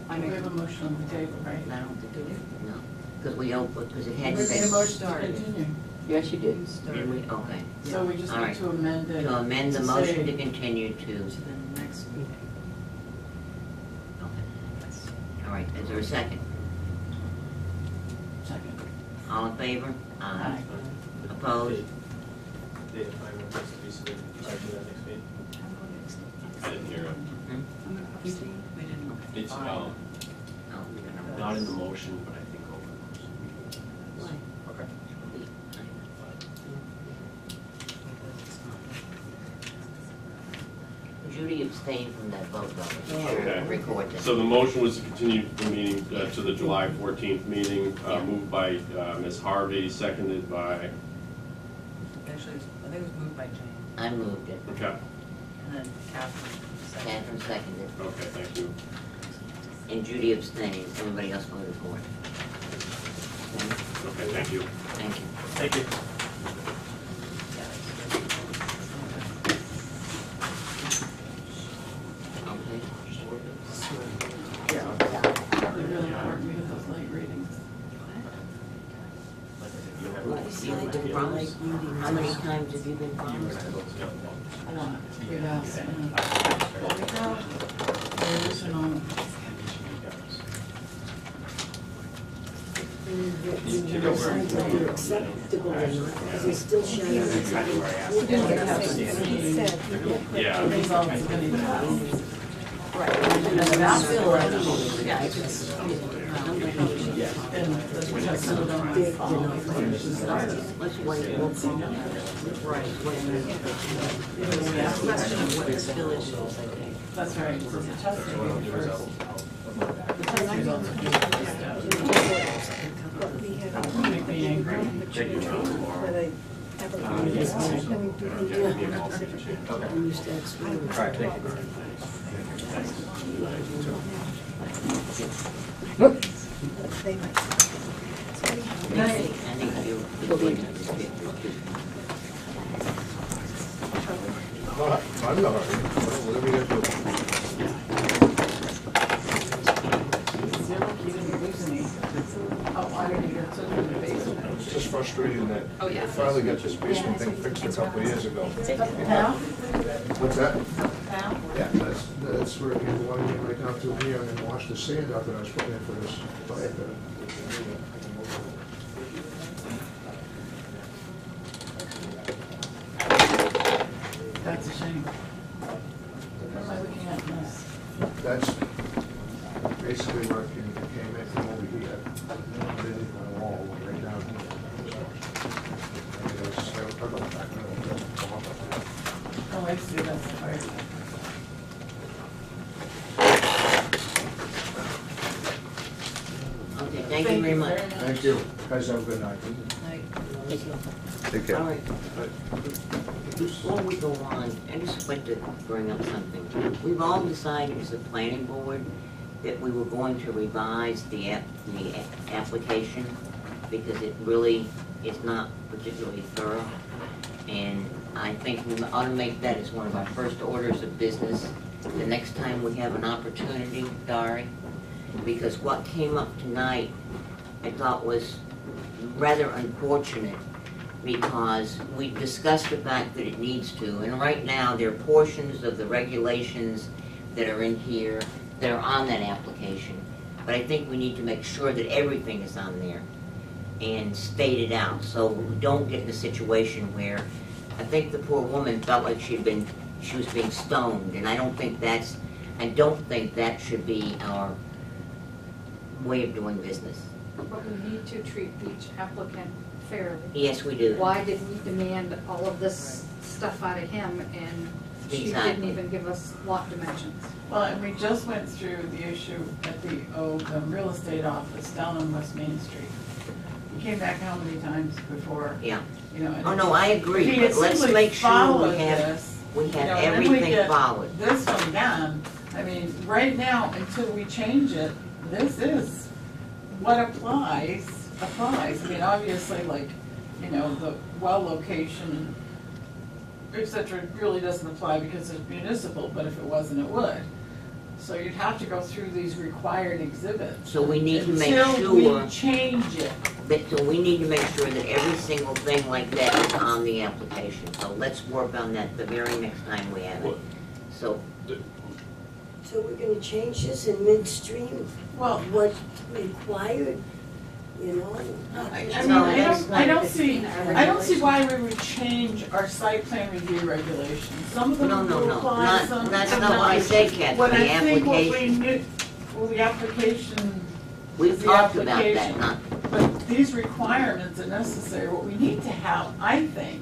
Speaker 11: I
Speaker 4: We
Speaker 11: make
Speaker 4: have a motion on the table, right?
Speaker 2: No, because we don't, because it had
Speaker 4: We made a
Speaker 2: been.
Speaker 4: motion to continue.
Speaker 12: Yes, you did.
Speaker 2: Did we? Okay.
Speaker 4: So we just
Speaker 2: All
Speaker 4: need
Speaker 2: right.
Speaker 4: to amend it.
Speaker 2: To amend the
Speaker 4: to
Speaker 2: motion
Speaker 4: say-
Speaker 2: to continue to,
Speaker 11: to the next meeting.
Speaker 2: okay. All right, is there a second?
Speaker 4: Second.
Speaker 2: All in favor?
Speaker 4: Aye.
Speaker 2: Opposed?
Speaker 13: Date and time request to be submitted prior to that next meeting.
Speaker 1: I didn't hear it.
Speaker 2: Hmm?
Speaker 11: We didn't.
Speaker 1: It's,
Speaker 2: Oh.
Speaker 1: not in the motion, but I think over the course of the meeting.
Speaker 13: Okay.
Speaker 2: Judy abstained from that vote, though.
Speaker 1: Okay.
Speaker 2: Record that.
Speaker 1: So the motion was to continue the meeting to the July 14th meeting, moved by Ms. Harvey, seconded by,
Speaker 11: Actually, I think it was moved by Jane,
Speaker 2: I moved it.
Speaker 1: okay,
Speaker 11: and then Catherine seconded.
Speaker 2: Catherine seconded.
Speaker 1: okay, thank you.
Speaker 2: And Judy abstained. Everybody else voted for it.
Speaker 1: Okay, thank you.
Speaker 2: Thank you.
Speaker 13: Thank you.
Speaker 2: Okay.
Speaker 4: They're really important because those light readings.
Speaker 2: You've been promised? How many times have you been promised?
Speaker 4: A lot. We've asked, but we have, they're losing on them.
Speaker 5: They're acceptable or not, because they're still showing.
Speaker 10: We didn't get a said.
Speaker 1: Yeah.
Speaker 4: The results are gonna be passed.
Speaker 2: Right.
Speaker 4: And that's still,
Speaker 2: Yeah, it's just,
Speaker 4: and the testing of them is following, which is started.
Speaker 2: let's wait, we'll see.
Speaker 11: Right.
Speaker 4: Yeah.
Speaker 11: Question of what this village is, I think.
Speaker 4: That's right, so the testing will be first. The test results will be first. Make me angry.
Speaker 10: Where they ever
Speaker 5: We used to have school.
Speaker 10: They might.
Speaker 2: I think you're going to dispute
Speaker 15: I'm not, whatever you gotta do.
Speaker 4: You didn't lose any. Oh, why did you get so in the basement?
Speaker 15: It's just frustrating that
Speaker 4: Oh, yeah.
Speaker 15: we finally got this basement thing fixed a couple of years ago.
Speaker 4: Now?
Speaker 15: What's that?
Speaker 4: Now?
Speaker 15: Yeah, that's where you want to get right down through here and then wash the sand out that I was putting in for this fire pit.
Speaker 4: That's a shame. What am I looking at in this?
Speaker 15: That's basically where it came in from over here. Then the wall went right down here. And it was, I got back there.
Speaker 4: Oh, I see, that's the fire.
Speaker 2: Okay, thank you very much.
Speaker 15: Thank you. Guys, have a good night.
Speaker 2: Take care. All right. Before we go on, I just want to bring up something. We've all decided as a planning board that we were going to revise the application because it really is not particularly thorough. And I think we ought to make that as one of our first orders of business the next time we have an opportunity, Dari. Because what came up tonight, I thought was rather unfortunate because we discussed the fact that it needs to, and right now there are portions of the regulations that are in here that are on that application. But I think we need to make sure that everything is on there and state it out, so we don't get in a situation where I think the poor woman felt like she was being stoned, and I don't think that should be our way of doing business.
Speaker 16: But we need to treat each applicant fairly.
Speaker 2: Yes, we do.
Speaker 16: Why did we demand all of this stuff out of him and she didn't
Speaker 2: Exactly.
Speaker 16: even give us lot dimensions?
Speaker 4: Well, and we just went through the issue at the real estate office down on West Main Street. We came back how many times before?
Speaker 2: Yeah.
Speaker 4: You know, and
Speaker 2: Oh, no, I agree,
Speaker 4: if he
Speaker 2: but
Speaker 4: had
Speaker 2: let's
Speaker 4: simply
Speaker 2: make sure
Speaker 4: followed
Speaker 2: we have
Speaker 4: this, you know, and then we
Speaker 2: everything
Speaker 4: get
Speaker 2: followed.
Speaker 4: This one done. I mean, right now, until we change it, this is what applies. I mean, obviously, like, you know, the well location, et cetera, really doesn't apply because it's municipal, but if it wasn't, it would. So you'd have to go through these required exhibits.
Speaker 2: So we need to make
Speaker 4: Until we
Speaker 2: sure,
Speaker 4: change it.
Speaker 2: so we need to make sure that every single thing like that is on the application. So let's work on that the very next time we have it. So,
Speaker 5: So we're gonna change this in midstream?
Speaker 4: Well,
Speaker 5: what's required, you know?
Speaker 4: I don't see why we would change our site plan review regulations. Some of them
Speaker 2: No,
Speaker 4: will apply, some
Speaker 2: that's
Speaker 4: some
Speaker 2: not what I said, Kathy,
Speaker 4: What
Speaker 2: the
Speaker 4: I think what we
Speaker 2: application.
Speaker 4: need, well, the application
Speaker 2: We've
Speaker 4: is the
Speaker 2: talked about that,
Speaker 4: application.
Speaker 2: not,
Speaker 4: But these requirements are necessary. What we need to have, I think,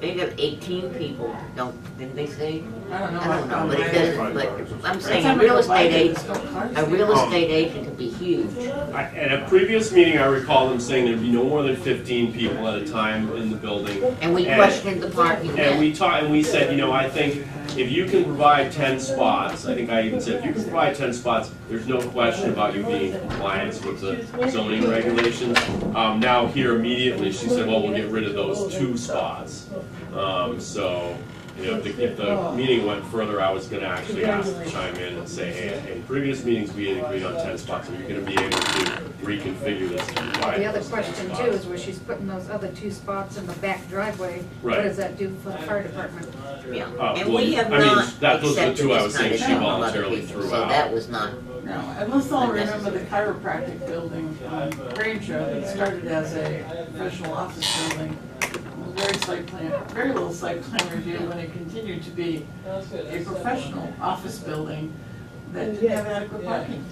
Speaker 2: They got 18 people, didn't they say?
Speaker 4: I don't know.
Speaker 2: I don't know, but it doesn't, but I'm saying
Speaker 4: That's
Speaker 2: a real
Speaker 4: how
Speaker 2: estate
Speaker 4: many
Speaker 2: agent,
Speaker 4: budgets.
Speaker 2: a real estate agent could be huge.
Speaker 1: At a previous meeting, I recall them saying there'd be no more than 15 people at a time in the building.
Speaker 2: And we questioned the parking.
Speaker 1: And we talked, and we said, you know, I think if you can provide 10 spots, I think I even said, if you can provide 10 spots, there's no question about you being in compliance with the zoning regulations. Now here immediately, she said, well, we'll get rid of those 2 spots. So, you know, if the meeting went further, I was gonna actually ask to chime in and say, hey, in previous meetings, we had agreed on 10 spots, and you're gonna be able to reconfigure this to provide
Speaker 16: The other
Speaker 1: those 10
Speaker 16: question too
Speaker 1: spots.
Speaker 16: is where she's putting those other 2 spots in the back driveway.
Speaker 1: Right.
Speaker 16: What does that do for the fire department?
Speaker 2: Yeah, and
Speaker 1: well,
Speaker 2: we have
Speaker 1: I mean,
Speaker 2: not
Speaker 1: those are the
Speaker 2: accepted
Speaker 1: 2 I was
Speaker 2: this kind
Speaker 1: saying
Speaker 2: of
Speaker 1: she
Speaker 2: thing from other
Speaker 1: voluntarily
Speaker 2: people,
Speaker 1: threw
Speaker 2: so
Speaker 1: out.
Speaker 2: that was not.
Speaker 4: No, and let's all remember the chiropractic building on Grange Road that started as a professional office building. Very little site plan review when it continued to be a professional office building that didn't have adequate parking.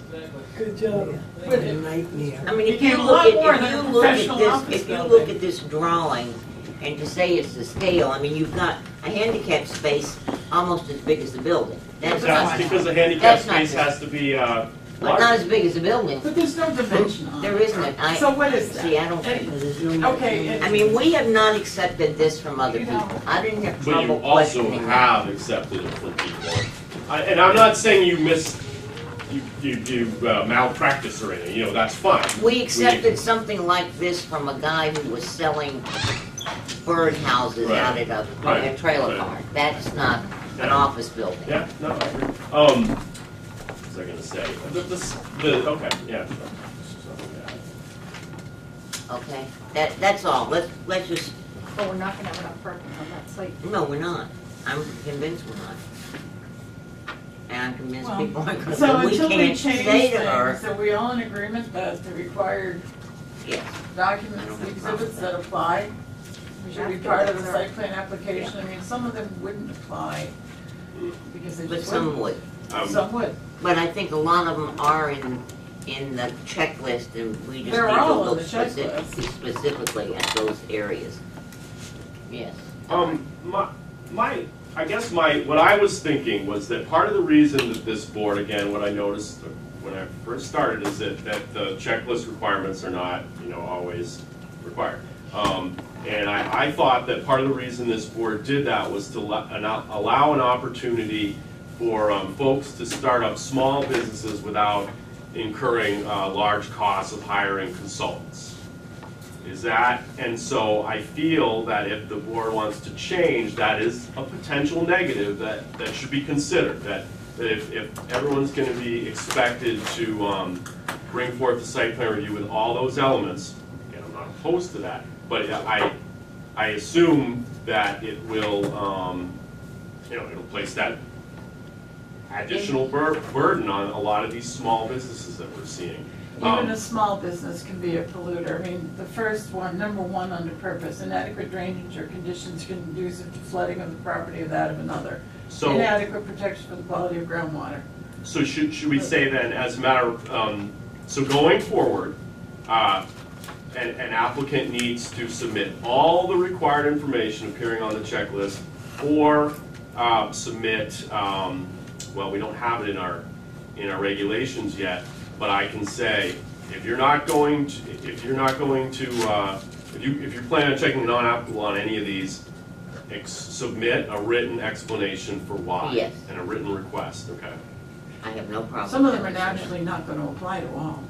Speaker 5: Good job. What a nightmare.
Speaker 2: I mean, if
Speaker 4: Became
Speaker 2: you
Speaker 4: a
Speaker 2: look
Speaker 4: lot
Speaker 2: at,
Speaker 4: more
Speaker 2: if
Speaker 4: than
Speaker 2: you
Speaker 4: a
Speaker 2: look at
Speaker 4: professional
Speaker 2: this,
Speaker 4: office
Speaker 2: if you
Speaker 4: building.
Speaker 2: look at this drawing, and to say it's the scale, I mean, you've got a handicap space almost as big as the building. That's not,
Speaker 1: Because the handicap
Speaker 2: that's not
Speaker 1: space
Speaker 2: good.
Speaker 1: has to be,
Speaker 2: but not as big as the building.
Speaker 4: But there's no dimension on it.
Speaker 2: There isn't.
Speaker 4: So what is that?
Speaker 2: See, I don't think there's no.
Speaker 4: Okay,
Speaker 2: I mean, we have not accepted this from other people. I didn't have
Speaker 1: but you
Speaker 2: trouble
Speaker 1: also
Speaker 2: questioning.
Speaker 1: have accepted it from people. And I'm not saying you malpractice or anything, you know, that's fine.
Speaker 2: We accepted something like this from a guy who was selling bird houses
Speaker 1: Right.
Speaker 2: out at a
Speaker 1: Right.
Speaker 2: trailer
Speaker 1: Right.
Speaker 2: park. That's not an
Speaker 1: Yeah.
Speaker 2: office building.
Speaker 1: Yeah, no, I agree. What was I gonna say? Okay, yeah.
Speaker 2: Okay, that's all. Let's just,
Speaker 16: Oh, we're not gonna have enough parking on that site.
Speaker 2: no, we're not. I'm convinced we're not. And I'm convinced
Speaker 4: Well,
Speaker 2: people aren't gonna,
Speaker 4: so
Speaker 2: but we
Speaker 4: until we
Speaker 2: can't
Speaker 4: change
Speaker 2: say to her,
Speaker 4: things, are we all in agreement that the required
Speaker 2: yes.
Speaker 4: documents, the exhibits that apply should be part of the site plan application? I mean, some of them wouldn't apply because they
Speaker 2: But
Speaker 4: just
Speaker 2: some
Speaker 4: wouldn't.
Speaker 2: would.
Speaker 4: Some would.
Speaker 2: But I think a lot of them are in the checklist, and we just need
Speaker 4: They're
Speaker 2: to
Speaker 4: all on
Speaker 2: look
Speaker 4: the checklist.
Speaker 2: specifically at those areas. Yes.
Speaker 1: What I was thinking was that part of the reason that this board, again, what I noticed when I first started is that the checklist requirements are not, you know, always required. And I thought that part of the reason this board did that was to allow an opportunity for folks to start up small businesses without incurring large costs of hiring consultants. And so I feel that if the board wants to change, that is a potential negative that should be considered. That if everyone's going to be expected to bring forth the site plan review with all those elements, and I'm not opposed to that, but I assume that it will, it'll place that additional burden on a lot of these small businesses that we're seeing.
Speaker 4: Even a small business can be a polluter. I mean, the first one, number one under purpose, inadequate drainage or conditions conducive to flooding of the property of that of another.
Speaker 1: So,
Speaker 4: inadequate protection for the quality of groundwater.
Speaker 1: So should we say then, as a matter of, so going forward, an applicant needs to submit all the required information appearing on the checklist, or submit, well, we don't have it in our regulations yet, but I can say, if you're planning on checking non-applicable on any of these, submit a written explanation for why.
Speaker 2: Yes.
Speaker 1: And a written request, okay?
Speaker 2: I have no problem.
Speaker 4: Some of them are naturally not going to apply to all.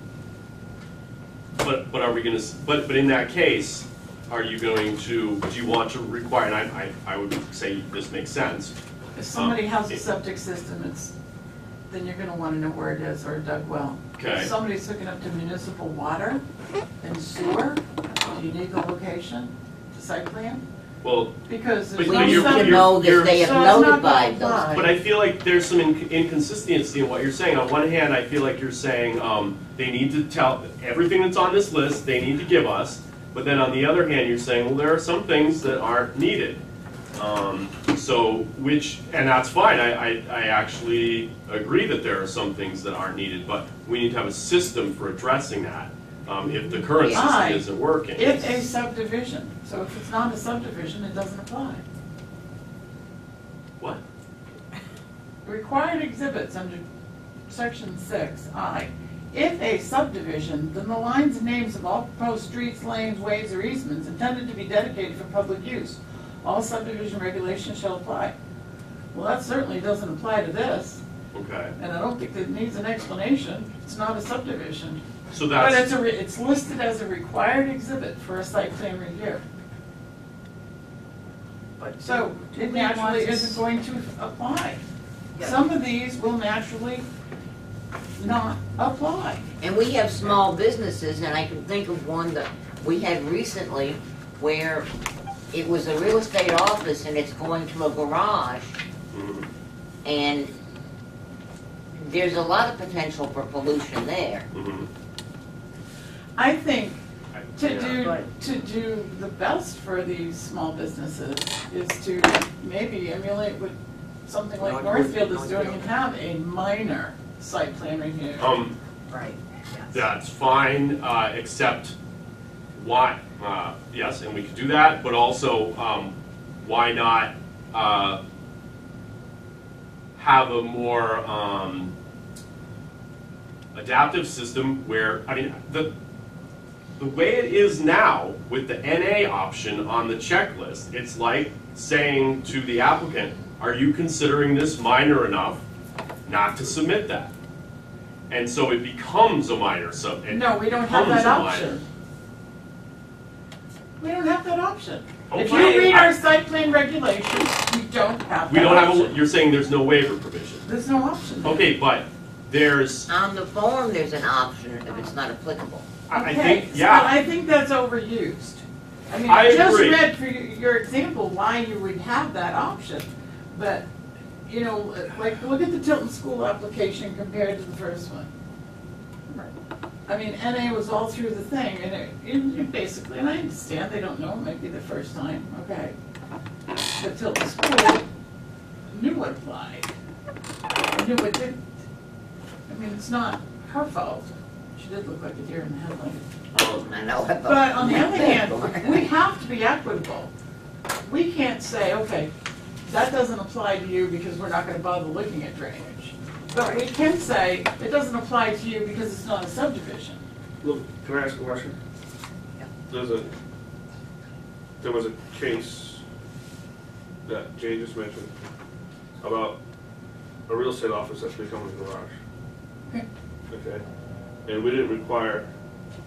Speaker 1: But are we going to? But in that case, are you going to? Do you want to require? And I would say this makes sense.
Speaker 4: If somebody has a septic system, then you're going to want to know where it is or a dug well.
Speaker 1: Okay.
Speaker 4: If somebody's hooking up to municipal water and sewer, do you need the location, the site plan?
Speaker 1: Well,
Speaker 4: Because
Speaker 1: but
Speaker 4: there's
Speaker 2: We
Speaker 4: no
Speaker 2: need to
Speaker 4: septic.
Speaker 2: know that they have
Speaker 4: So it's not
Speaker 2: notified
Speaker 4: gonna apply.
Speaker 2: those.
Speaker 1: but I feel like there's some inconsistency in what you're saying. On one hand, I feel like you're saying they need to tell everything that's on this list. They need to give us. But then on the other hand, you're saying, well, there are some things that aren't needed. And that's fine. I actually agree that there are some things that aren't needed, but we need to have a system for addressing that if the current system isn't working.
Speaker 4: If a subdivision So if it's not a subdivision, it doesn't apply.
Speaker 1: What?
Speaker 4: Required exhibits under section 6I. If a subdivision, then the lines and names of all proposed streets, lanes, ways, or easements intended to be dedicated for public use. All subdivision regulations shall apply. Well, that certainly doesn't apply to this,
Speaker 1: Okay.
Speaker 4: and I don't think it needs an explanation. It's not a subdivision.
Speaker 1: So
Speaker 4: But
Speaker 1: that's,
Speaker 4: it's listed as a required exhibit for a site plan review.
Speaker 11: But
Speaker 4: So
Speaker 11: do
Speaker 4: it
Speaker 11: we want
Speaker 4: naturally
Speaker 11: to
Speaker 4: isn't going to apply.
Speaker 11: Yeah.
Speaker 4: Some of these will naturally not apply.
Speaker 2: And we have small businesses, and I can think of one that we had recently where it was a real estate office and it's going to a garage,
Speaker 1: Mhm.
Speaker 2: and there's a lot of potential for pollution there.
Speaker 1: Mhm.
Speaker 4: I think to
Speaker 1: Yeah.
Speaker 4: do the best for these small businesses is to maybe emulate what something like Northfield is doing and have a minor site plan review.
Speaker 11: Right, yes.
Speaker 1: That's fine, except why, yes, and we could do that, but also, why not, have a more, adaptive system where, I mean, the way it is now with the NA option on the checklist, it's like saying to the applicant, are you considering this minor enough not to submit that? And so it becomes a minor sub.
Speaker 4: No, we don't have that option. We don't have that option. If you
Speaker 1: Okay,
Speaker 4: read our site plan regulations, we don't have
Speaker 1: We
Speaker 4: that
Speaker 1: don't have,
Speaker 4: option.
Speaker 1: you're saying there's no waiver provision.
Speaker 4: There's no option there.
Speaker 1: Okay, but there's,
Speaker 2: On the form, there's an option if it's not applicable.
Speaker 1: I
Speaker 4: Okay,
Speaker 1: think,
Speaker 4: so
Speaker 1: yeah,
Speaker 4: I think that's overused. I mean,
Speaker 1: I
Speaker 4: I just
Speaker 1: agree.
Speaker 4: read for your example why you would have that option, but, you know, like, look at the Tilton School application compared to the first one. I mean, NA was all through the thing, and it basically, and I understand they don't know, it might be the first time, okay. But Tilton School knew what applied, knew what didn't. I mean, it's not her fault. She did look like a deer in the headlights.
Speaker 2: I know.
Speaker 4: But on the other hand, we have to be equitable. We can't say, okay, that doesn't apply to you because we're not gonna bother looking at drainage. But we can say, it doesn't apply to you because it's not a subdivision.
Speaker 6: Look, can I ask a question? There was a case that Jay just mentioned about a real estate office that's becoming a garage.
Speaker 4: Okay.
Speaker 6: Okay, and we didn't require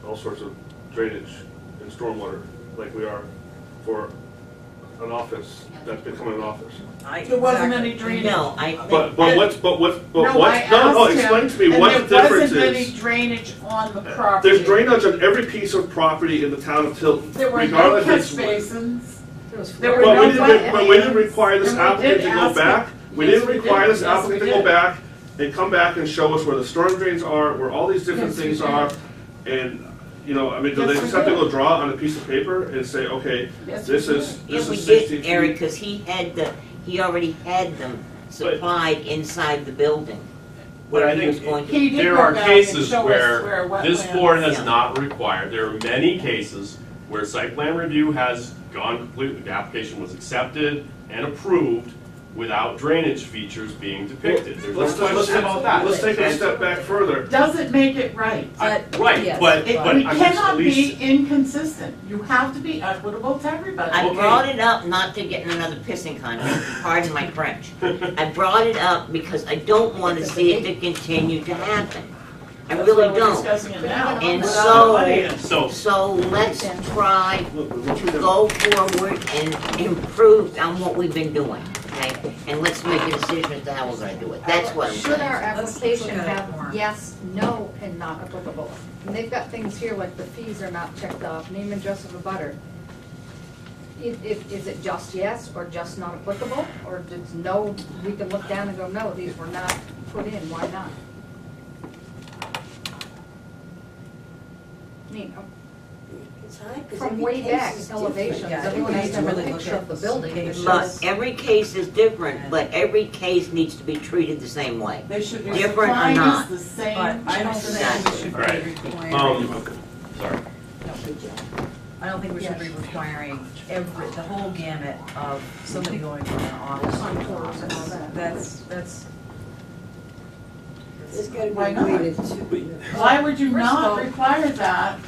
Speaker 6: all sorts of drainage and stormwater like we are for an office that's becoming an office.
Speaker 4: There wasn't any drainage.
Speaker 2: No, I think.
Speaker 6: But what's,
Speaker 4: No, I asked
Speaker 6: explain to me
Speaker 4: him,
Speaker 6: what the
Speaker 4: and there
Speaker 6: difference
Speaker 4: wasn't any
Speaker 6: is.
Speaker 4: drainage on the property.
Speaker 6: There's drainage on every piece of property in the town of Tilton,
Speaker 4: There were no
Speaker 6: regardless
Speaker 4: catch
Speaker 6: it's.
Speaker 4: basins.
Speaker 16: There was
Speaker 4: There were
Speaker 6: But
Speaker 4: no
Speaker 6: we didn't, but we didn't
Speaker 4: wetlands.
Speaker 6: require this
Speaker 4: And we
Speaker 6: applicant
Speaker 4: did
Speaker 6: to go
Speaker 4: ask
Speaker 6: back.
Speaker 4: him.
Speaker 6: We
Speaker 4: Yes,
Speaker 6: didn't
Speaker 4: we
Speaker 6: require
Speaker 4: did.
Speaker 6: this
Speaker 4: Yes,
Speaker 6: applicant
Speaker 4: we
Speaker 6: to go
Speaker 4: did.
Speaker 6: back and come back and show us where the storm drains are, where all these different
Speaker 4: Yes, we
Speaker 6: things
Speaker 4: did.
Speaker 6: are. And, you know, I mean, do
Speaker 4: Yes,
Speaker 6: they
Speaker 4: we
Speaker 6: just have to
Speaker 4: did.
Speaker 6: go draw on a piece of paper and say, okay,
Speaker 4: Yes,
Speaker 6: this
Speaker 4: we
Speaker 6: is,
Speaker 4: did.
Speaker 2: Yeah,
Speaker 6: this
Speaker 2: we
Speaker 6: is 60
Speaker 2: did,
Speaker 6: feet?
Speaker 2: Eric, because he already had them supplied inside the building.
Speaker 1: but
Speaker 2: Where
Speaker 1: I
Speaker 2: he was
Speaker 1: think
Speaker 2: going to.
Speaker 4: He did
Speaker 1: there
Speaker 4: go
Speaker 1: are
Speaker 4: back
Speaker 1: cases
Speaker 4: and show us
Speaker 1: where
Speaker 4: where
Speaker 1: this
Speaker 4: wetlands-
Speaker 1: board has
Speaker 2: Yeah.
Speaker 1: not required, there are many cases where site plan review has gone completely, the application was accepted and approved without drainage features being depicted. There's no
Speaker 6: Let's
Speaker 1: question about that.
Speaker 6: Let's take it a step back further.
Speaker 4: Doesn't make it right.
Speaker 1: Right,
Speaker 16: Yes.
Speaker 1: but
Speaker 4: We
Speaker 1: I'm just at
Speaker 4: cannot be
Speaker 1: least,
Speaker 4: inconsistent. You have to be equitable to everybody.
Speaker 2: I
Speaker 1: Okay.
Speaker 2: brought it up not to get in another pissing contest, pardon my French. I brought it up because I don't want to see it to continue to happen. I
Speaker 4: That's why
Speaker 2: really
Speaker 4: we're
Speaker 2: don't.
Speaker 4: discussing it now.
Speaker 2: And
Speaker 4: Without
Speaker 2: so,
Speaker 4: money.
Speaker 2: so let's try,
Speaker 6: Let's read it.
Speaker 2: go forward and improve on what we've been doing, okay? And let's make a decision as to how we're gonna do it. That's what I'm
Speaker 16: Should
Speaker 2: saying.
Speaker 16: our
Speaker 11: Let's
Speaker 16: application
Speaker 11: look at it
Speaker 16: have
Speaker 11: more.
Speaker 16: yes, no, and not applicable? And they've got things here like the fees are not checked off, name and address of a butter. Is it just yes or just not applicable? Or does no, we can look down and go, no, these were not put in, why not? I mean,
Speaker 5: It's hard, 'cause
Speaker 16: from
Speaker 5: every
Speaker 16: way
Speaker 5: case
Speaker 16: back,
Speaker 5: is
Speaker 16: elevations,
Speaker 5: different.
Speaker 16: everyone
Speaker 11: Yeah,
Speaker 16: has to
Speaker 11: you
Speaker 16: have a
Speaker 11: really look
Speaker 16: picture
Speaker 11: at
Speaker 16: of the
Speaker 11: this
Speaker 16: building.
Speaker 11: case.
Speaker 16: that
Speaker 2: But
Speaker 16: shows-
Speaker 2: every case is different, but every case needs to be treated the same way.
Speaker 4: They should be
Speaker 2: Different or
Speaker 4: supplying us
Speaker 2: not.
Speaker 4: the same.
Speaker 11: But I don't think we should
Speaker 1: Right.
Speaker 11: be requiring.
Speaker 1: sorry.
Speaker 11: I don't think we should be requiring the whole gamut of somebody going from an office to an
Speaker 16: Contours and all
Speaker 11: office.
Speaker 16: that.
Speaker 11: That's.
Speaker 5: There's gotta
Speaker 4: Why
Speaker 5: be
Speaker 4: not?
Speaker 5: a way to.
Speaker 4: Why would you
Speaker 11: First of
Speaker 4: not
Speaker 11: all-
Speaker 4: require that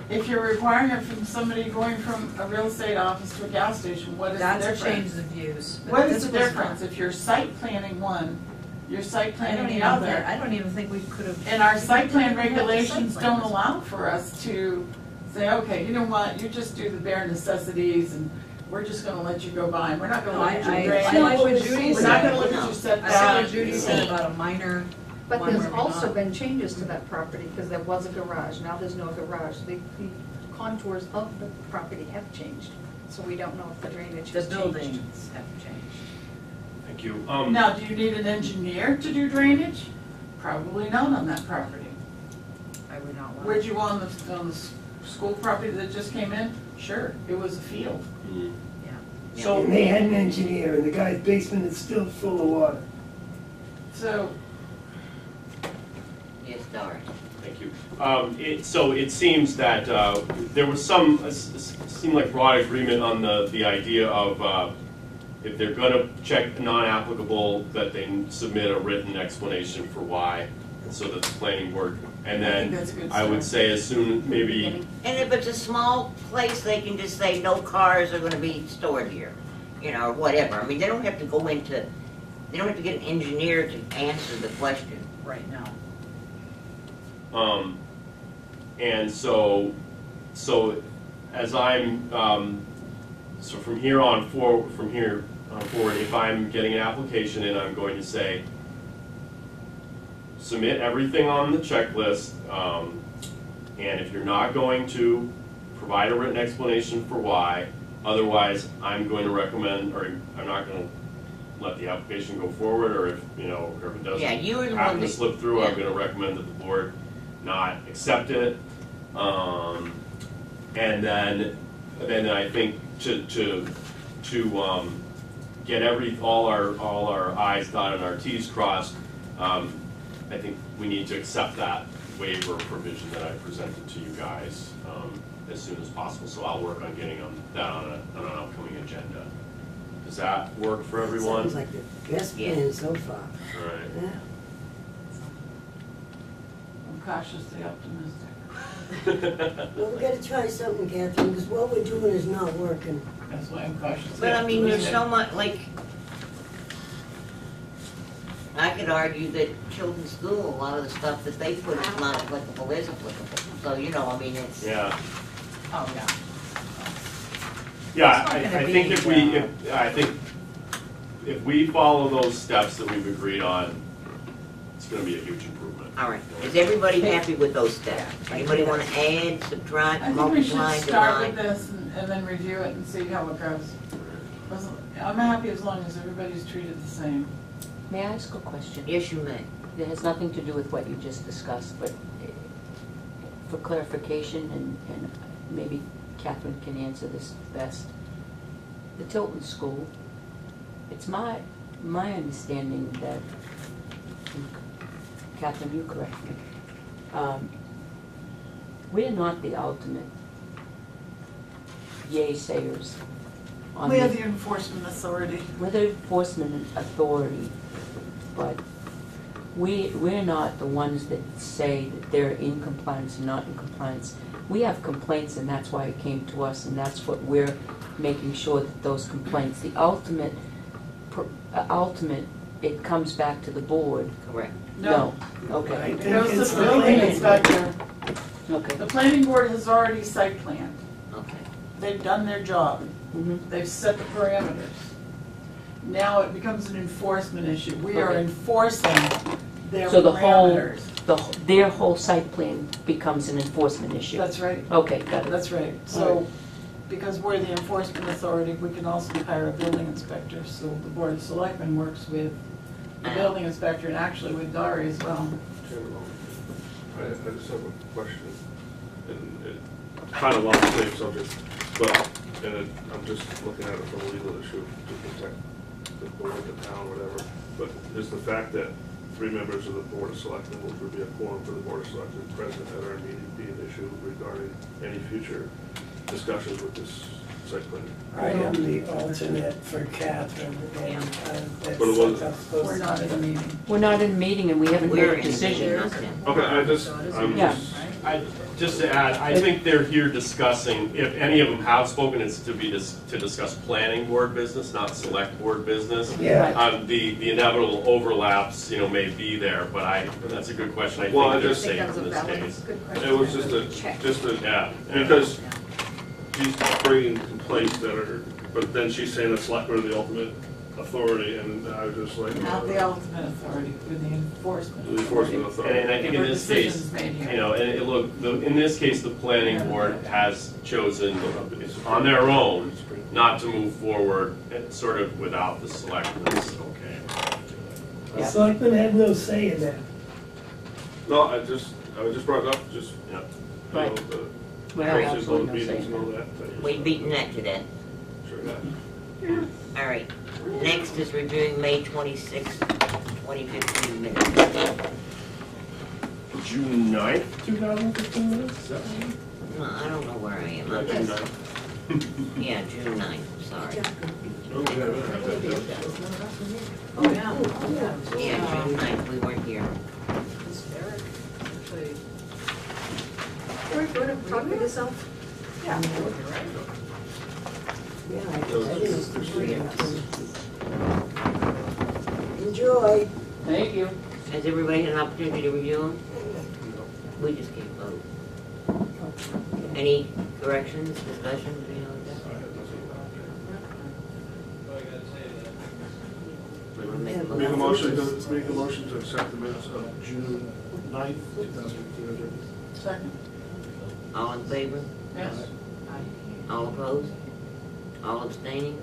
Speaker 4: if you're requiring it from somebody going from a real estate office to a gas station? What is the
Speaker 11: That's a change
Speaker 4: difference?
Speaker 11: of use. but
Speaker 4: What
Speaker 11: this
Speaker 4: is the
Speaker 11: was
Speaker 4: difference
Speaker 11: not.
Speaker 4: if you're site planning one, you're site
Speaker 11: I
Speaker 4: planning
Speaker 11: don't
Speaker 4: the
Speaker 11: even
Speaker 4: other?
Speaker 11: think, I don't even think we could have.
Speaker 4: And our site plan
Speaker 11: we didn't even have the site
Speaker 4: regulations
Speaker 11: plan.
Speaker 4: don't allow for us to say, okay, you know what, you just do the bare necessities and we're just gonna let you go by, and we're not gonna
Speaker 11: No,
Speaker 4: look at
Speaker 11: I
Speaker 4: your
Speaker 11: like
Speaker 4: drainage.
Speaker 11: what Judy
Speaker 4: We're
Speaker 11: said.
Speaker 4: not gonna look at your
Speaker 11: I see
Speaker 4: setback.
Speaker 11: what Judy said about a minor
Speaker 16: But
Speaker 11: one
Speaker 16: there's
Speaker 11: where we're
Speaker 16: also
Speaker 11: not.
Speaker 16: been changes to that property, because there was a garage, now there's no garage. The contours of the property have changed, so we don't know if the drainage
Speaker 11: The
Speaker 16: has changed.
Speaker 11: buildings have changed.
Speaker 1: Thank you.
Speaker 4: Now, do you need an engineer to do drainage? Probably not on that property.
Speaker 11: I would not want.
Speaker 4: Where'd you want on the school property that just came in? Sure, it was a field.
Speaker 1: Mm.
Speaker 11: Yeah.
Speaker 4: So,
Speaker 7: And they had an engineer, and the guy's basement is still full of water.
Speaker 4: so,
Speaker 2: Yes, Doris.
Speaker 1: Thank you. So it seems that there was some, seemed like broad agreement on the idea of if they're gonna check non-applicable, that they submit a written explanation for why, and so that the planning board, and
Speaker 4: I think
Speaker 1: then
Speaker 4: that's a good
Speaker 1: I would
Speaker 4: start.
Speaker 1: say as soon, maybe,
Speaker 2: And if it's a small place, they can just say, no cars are gonna be stored here, you know, or whatever. I mean, they don't have to go into, they don't have to get an engineer to answer the question.
Speaker 11: Right now.
Speaker 1: and so as I'm, so from here on forward, if I'm getting an application in, I'm going to say, submit everything on the checklist, and if you're not going to, provide a written explanation for why. Otherwise, I'm going to recommend, or I'm not going to let the application go forward, or if, you know, or if it
Speaker 2: Yeah, you were
Speaker 1: doesn't
Speaker 2: the
Speaker 1: happen
Speaker 2: one
Speaker 1: to
Speaker 2: that-
Speaker 1: slip through, I'm
Speaker 2: yeah.
Speaker 1: going to recommend that the board not accept it. And then I think to get all our I's dotted and our T's crossed, I think we need to accept that waiver provision that I presented to you guys as soon as possible. So I'll work on getting that on an upcoming agenda. Does that work for everyone?
Speaker 5: Sounds like the best
Speaker 2: Yeah.
Speaker 5: plan so far.
Speaker 1: All right.
Speaker 5: Yeah.
Speaker 4: I'm cautiously optimistic.
Speaker 5: Well, we gotta try something, Catherine, because what we're doing is not working.
Speaker 4: That's why I'm cautiously
Speaker 2: But I mean, there's
Speaker 4: optimistic.
Speaker 2: so much, like, I could argue that Tilton School, a lot of the stuff that they put is not applicable, is applicable. So, you know, I mean, it's.
Speaker 1: Yeah.
Speaker 11: Oh, yeah.
Speaker 1: Yeah,
Speaker 11: It's not gonna
Speaker 1: I think
Speaker 11: be,
Speaker 1: I think if we follow those steps that we've agreed on, it's gonna be a huge improvement.
Speaker 2: All right, is everybody happy with those steps? Anybody want to add, subtract,
Speaker 4: I think we should
Speaker 2: multiply,
Speaker 4: start with
Speaker 2: divide?
Speaker 4: this and then review it and see how it goes. I'm happy as long as everybody's treated the same.
Speaker 12: May I ask a question?
Speaker 2: Yes, you may.
Speaker 12: It has nothing to do with what you just discussed, but for clarification, and maybe Catherine can answer this best. The Tilton School, it's my understanding that, and Catherine, you correct me, we're not the ultimate yay-sayers on
Speaker 4: We are the enforcement authority.
Speaker 12: we're the enforcement authority, but we're not the ones that say that they're in compliance and not in compliance. We have complaints, and that's why it came to us, and that's what we're making sure that those complaints, the ultimate, it comes back to the board.
Speaker 2: Correct.
Speaker 12: No. Okay.
Speaker 4: It goes to the building inspector.
Speaker 12: Okay.
Speaker 4: The planning board has already site planned.
Speaker 2: Okay.
Speaker 4: They've done their job.
Speaker 12: Mhm.
Speaker 4: They've set the parameters. Now it becomes an enforcement issue. We are
Speaker 12: Okay.
Speaker 4: enforcing their
Speaker 12: So the whole,
Speaker 4: parameters.
Speaker 12: their whole site plan becomes an enforcement issue.
Speaker 4: That's right.
Speaker 12: Okay, got it.
Speaker 4: That's right. So, because we're the enforcement authority, we can also hire a building inspector. So the board of selectmen works with the building inspector and actually with Dari as well.
Speaker 6: I just have a question, and it's kind of on the same subject, but, I'm just looking at it from a legal issue to protect the board, the town, whatever, but is the fact that 3 members of the Board of Selectmen will be a quorum for the Board of Selectmen present at our meeting be an issue regarding any future discussions with this site plan.
Speaker 7: I am the alternate for Catherine, and that's
Speaker 6: But it was-
Speaker 7: like I'm supposed
Speaker 4: We're
Speaker 7: to
Speaker 4: not
Speaker 7: do.
Speaker 4: in a meeting.
Speaker 12: We're not in meeting and we haven't made
Speaker 2: We're
Speaker 12: a
Speaker 2: in the
Speaker 12: decision.
Speaker 2: meeting, not them.
Speaker 6: Okay, I'm
Speaker 12: Yeah.
Speaker 6: just,
Speaker 1: Just to add, I think they're here discussing, if any of them have spoken, it's to discuss planning board business, not select board business.
Speaker 7: Yeah.
Speaker 1: The inevitable overlaps, may be there, but that's a good question. I
Speaker 6: Well, I
Speaker 1: think they're
Speaker 6: just
Speaker 1: safe
Speaker 16: that was a
Speaker 1: in this
Speaker 16: valid,
Speaker 1: case.
Speaker 16: good question.
Speaker 6: it was just a,
Speaker 1: Yeah.
Speaker 6: because she's bringing complaints that are, but then she's saying the selectmen are the ultimate authority, and I was just like.
Speaker 4: Not the ultimate authority, with the enforcement.
Speaker 6: The enforcement authority.
Speaker 1: And I think in
Speaker 4: Whatever
Speaker 1: this case,
Speaker 4: decisions made here.
Speaker 1: in this case, the planning board has chosen on their own not to move forward, sort of without the selectmen's okay.
Speaker 7: The selectmen have no say in that.
Speaker 6: No, I just brought it up, just,
Speaker 1: Yeah.
Speaker 12: Right.
Speaker 6: the
Speaker 12: Well,
Speaker 6: process of
Speaker 12: absolutely
Speaker 6: the
Speaker 12: no say
Speaker 6: meetings
Speaker 12: in
Speaker 6: and all
Speaker 12: that.
Speaker 6: that.
Speaker 2: We beaten that to death.
Speaker 6: Sure, yeah.
Speaker 2: All right. Next is reviewing May 26, 2015 minutes.
Speaker 1: June 9th, 2015 minutes? Is that right?
Speaker 2: No, I don't know where I am.
Speaker 1: Not June 9th.
Speaker 2: Yeah, June 9th, sorry.
Speaker 4: Oh, yeah.
Speaker 2: Yeah, June 9th, we weren't here.
Speaker 16: Eric, you want to talk with yourself?
Speaker 4: Yeah.
Speaker 7: Yeah, I didn't. Enjoy.
Speaker 4: Thank you.
Speaker 2: Has everybody had an opportunity to review them? We just can't vote. Any corrections, discussions, anything like that?
Speaker 6: Make a motion to accept the minutes of June 9th, 2015.
Speaker 4: Second.
Speaker 2: All in favor?
Speaker 4: Yes.
Speaker 2: All opposed? All abstaining?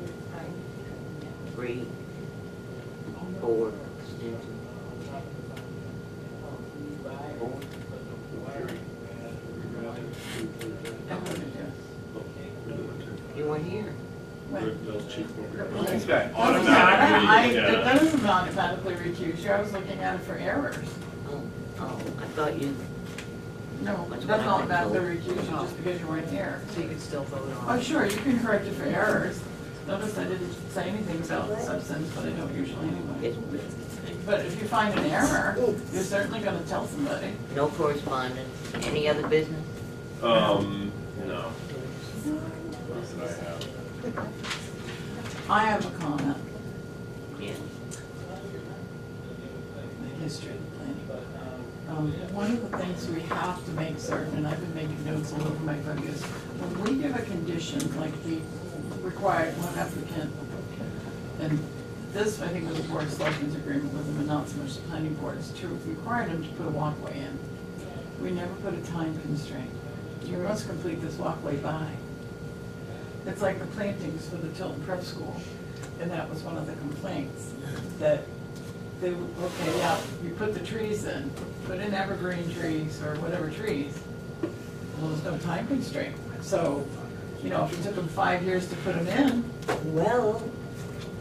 Speaker 2: 3, 4 abstentions. You weren't here.
Speaker 1: This guy
Speaker 4: That
Speaker 1: automatically, yeah.
Speaker 4: doesn't automatically recuse you, I was looking at it for errors.
Speaker 2: Oh, I thought you,
Speaker 4: No,
Speaker 2: That's
Speaker 4: it
Speaker 2: what
Speaker 4: doesn't
Speaker 2: I've been
Speaker 4: automatically
Speaker 2: told.
Speaker 4: recuse you just because you weren't here.
Speaker 11: So you could still vote
Speaker 4: Oh,
Speaker 11: on it.
Speaker 4: sure, you can correct it for errors. Notice I didn't say anything about substance, but I don't usually anyway. But if you find an error, you're certainly gonna tell somebody.
Speaker 2: no correspondence. Any other business?
Speaker 1: No. Not that I have.
Speaker 4: I have a comment,
Speaker 2: Yeah.
Speaker 4: the history of the planning. One of the things we have to make certain, and I've been making notes all over my book, is when we give a condition, like we required one applicant, and this, I think, was the board of selectmen's agreement with them, and not so much the planning board, is true, we required them to put a walkway in. We never put a time constraint. You must complete this walkway by. It's like the plantings for the Tilton Prep School, and that was one of the complaints, that they, okay, yeah, you put the trees in, put in evergreen trees or whatever trees. Well, there's no time constraint. So, if it took them 5 years to put them in,
Speaker 5: Well,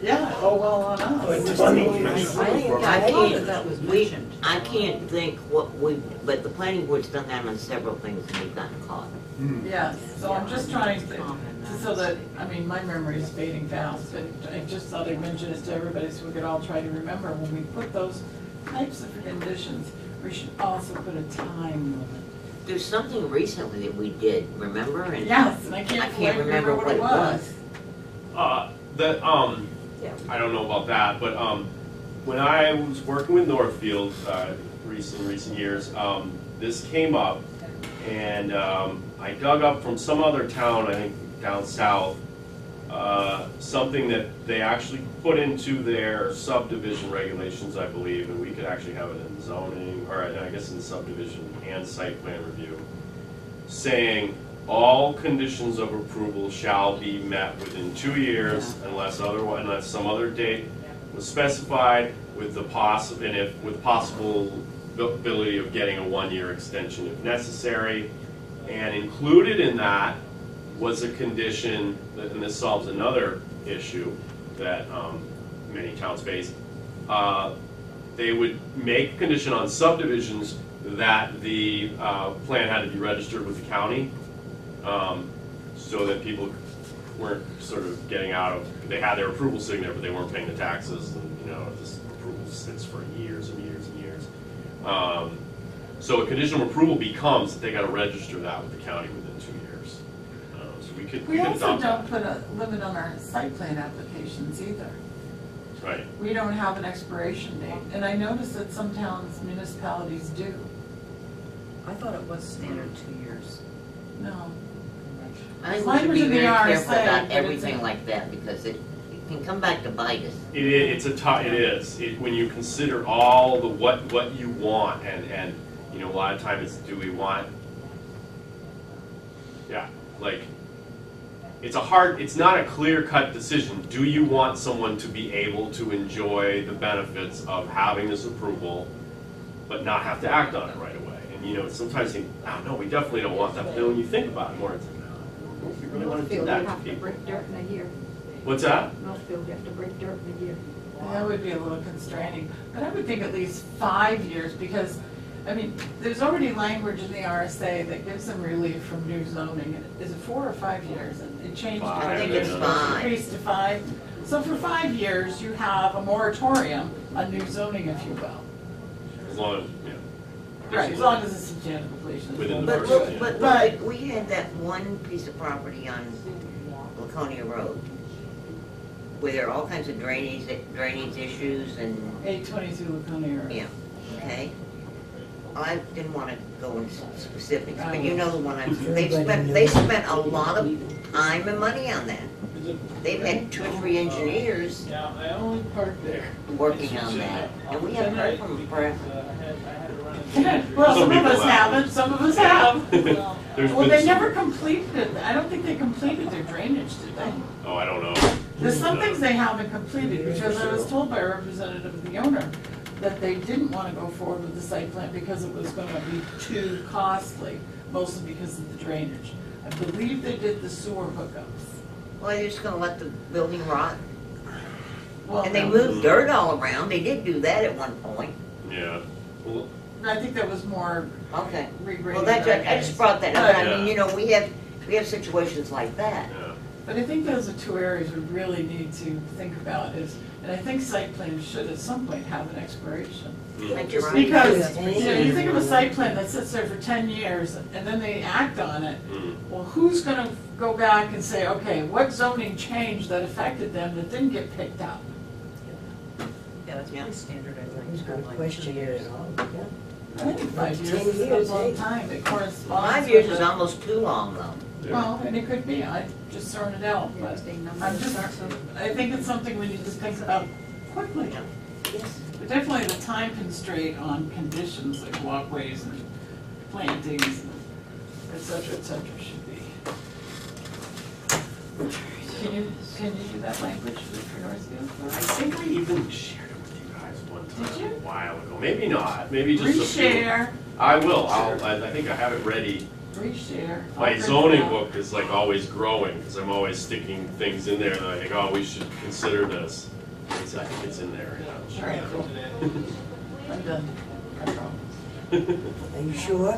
Speaker 4: yeah, oh, well on us.
Speaker 7: It's funny.
Speaker 2: I
Speaker 11: thought
Speaker 2: can't,
Speaker 11: that was
Speaker 2: we,
Speaker 11: mentioned.
Speaker 2: I can't think what but the planning board's done that on several things and we've gotten caught.
Speaker 4: Yeah, so I'm just trying to, so that, my memory is fading fast, but I just thought I'd mention it to everybody so we could all try to remember, when we put those types of conditions, we should also put a time limit.
Speaker 2: There's something recently that we did, remember? And
Speaker 4: Yes, and I can't quite remember what it was.
Speaker 1: I don't know about that, but when I was working with Northfield recent years, this came up, and I dug up from some other town, I think down south, something that they actually put into their subdivision regulations, I believe, and we could actually have it in zoning, or I guess in subdivision and site plan review, saying all conditions of approval shall be met within 2 years unless some other date was specified, with the possible ability of getting a 1-year extension if necessary. And included in that was a condition, and this solves another issue that many towns face. They would make a condition on subdivisions that the plan had to be registered with the county. so that people weren't sort of getting out of, they had their approval sitting there, but they weren't paying the taxes, and, you know, this approval sits for years and years and years. So a conditional approval becomes that they gotta register that with the county within 2 years. So we could
Speaker 4: also
Speaker 1: adopt
Speaker 4: don't
Speaker 1: that.
Speaker 4: put a limit on our site plan applications either.
Speaker 1: Right.
Speaker 4: We don't have an expiration date, and I noticed that some towns, municipalities do.
Speaker 11: I thought it was standard 2 years.
Speaker 4: No.
Speaker 2: I think we should
Speaker 4: Language
Speaker 2: be
Speaker 4: in the
Speaker 2: very
Speaker 4: RSA,
Speaker 2: careful about
Speaker 4: but it's
Speaker 2: everything
Speaker 4: a-
Speaker 2: like that, because it can come back to bite us.
Speaker 1: It is, it is. When you consider all the what you want, and you know, a lot of times do we want, yeah, like, it's not a clear-cut decision. Do you want someone to be able to enjoy the benefits of having this approval, but not have to act on it right away? And you know, sometimes you think, oh no, we definitely don't want that. But then when you think about it more, it's like, no, I don't really want to do that to
Speaker 16: have to
Speaker 1: people.
Speaker 16: break dirt in a year.
Speaker 1: What's that?
Speaker 16: Northfield, you have to break dirt in a year.
Speaker 4: That would be a little constraining, but I would think at least 5 years, because, I mean, there's already language in the RSA that gives them relief from new zoning. Is it 4 or 5 years? It changed.
Speaker 2: I think it's 5.
Speaker 4: Increased to 5. So for 5 years, you have a moratorium on new zoning, if you will.
Speaker 1: As long as, yeah.
Speaker 4: Right, as long as it's substantial completion.
Speaker 1: Within the
Speaker 2: But
Speaker 1: first,
Speaker 2: look,
Speaker 1: yeah.
Speaker 2: but we had that one piece of property on Laconia Road, where there are all kinds of drainage issues and,
Speaker 4: 822 Laconia Road.
Speaker 2: yeah, okay? I didn't want to go into specifics, but you know the one they spent a lot of time and money on that. They've had 2 or 3 engineers
Speaker 6: Yeah, I only parked there.
Speaker 2: working on that, and we haven't heard from them forever.
Speaker 4: Well, some of
Speaker 1: people
Speaker 4: us haven't, some of us have.
Speaker 1: There's
Speaker 4: Well,
Speaker 1: been
Speaker 4: they
Speaker 1: some-
Speaker 4: never completed it. I don't think they completed their drainage, did they?
Speaker 1: Oh, I don't know.
Speaker 4: There's some things they haven't completed, because I was told by a representative of the owner that they didn't want to go forward with the site plan because it was going to be too costly, mostly because of the drainage. I believe they did the sewer hookups.
Speaker 2: Well, they're just gonna let the building rot,
Speaker 4: Well,
Speaker 2: and they
Speaker 4: no.
Speaker 2: moved dirt all around, they did do that at one point.
Speaker 1: Yeah. Well,
Speaker 4: I think that was more
Speaker 2: Okay.
Speaker 4: regrading.
Speaker 2: Well, that's, I just brought that up,
Speaker 4: But-
Speaker 2: I mean, you know, we have situations like that.
Speaker 1: yeah.
Speaker 4: But I think those are 2 areas we really need to think about is, and I think site plans should at some point have an expiration.
Speaker 2: I just-
Speaker 4: Because, you know, you think of a site plan that sits there for 10 years and then they act on it,
Speaker 1: Mm.
Speaker 4: well, who's gonna go back and say, okay, what zoning changed that affected them that didn't get picked up?
Speaker 11: Yeah, that's pretty standard, I think.
Speaker 5: Who's gonna
Speaker 11: like
Speaker 5: question
Speaker 11: 2
Speaker 5: it
Speaker 11: years.
Speaker 5: at all? Yeah.
Speaker 4: I think 5 years
Speaker 5: 10
Speaker 4: is
Speaker 5: years,
Speaker 4: a long
Speaker 5: eh?
Speaker 4: time, it corresponds.
Speaker 2: 5 years
Speaker 4: with
Speaker 2: is
Speaker 4: the-
Speaker 2: almost too long, though.
Speaker 1: Yeah.
Speaker 4: Well, and it could be, I just thrown it out, but I'm just, I think it's something we need to think about quickly.
Speaker 2: Yes.
Speaker 4: But definitely the time constraint on conditions like walkways and plantings, and et cetera, should be. Can you do that language for Northfield?
Speaker 1: I think I even shared it with you guys one time
Speaker 4: Did you?
Speaker 1: a while ago. Maybe not. Maybe just a few.
Speaker 4: Reshare,
Speaker 1: I will. I think I have it ready.
Speaker 4: reshare. I'll
Speaker 1: My
Speaker 4: print it
Speaker 1: zoning
Speaker 4: out.
Speaker 1: book is like always growing because I'm always sticking things in there that I think, oh, we should consider this. I think it's in there.
Speaker 4: All right, cool. I'm done. No problem.
Speaker 5: Are you sure?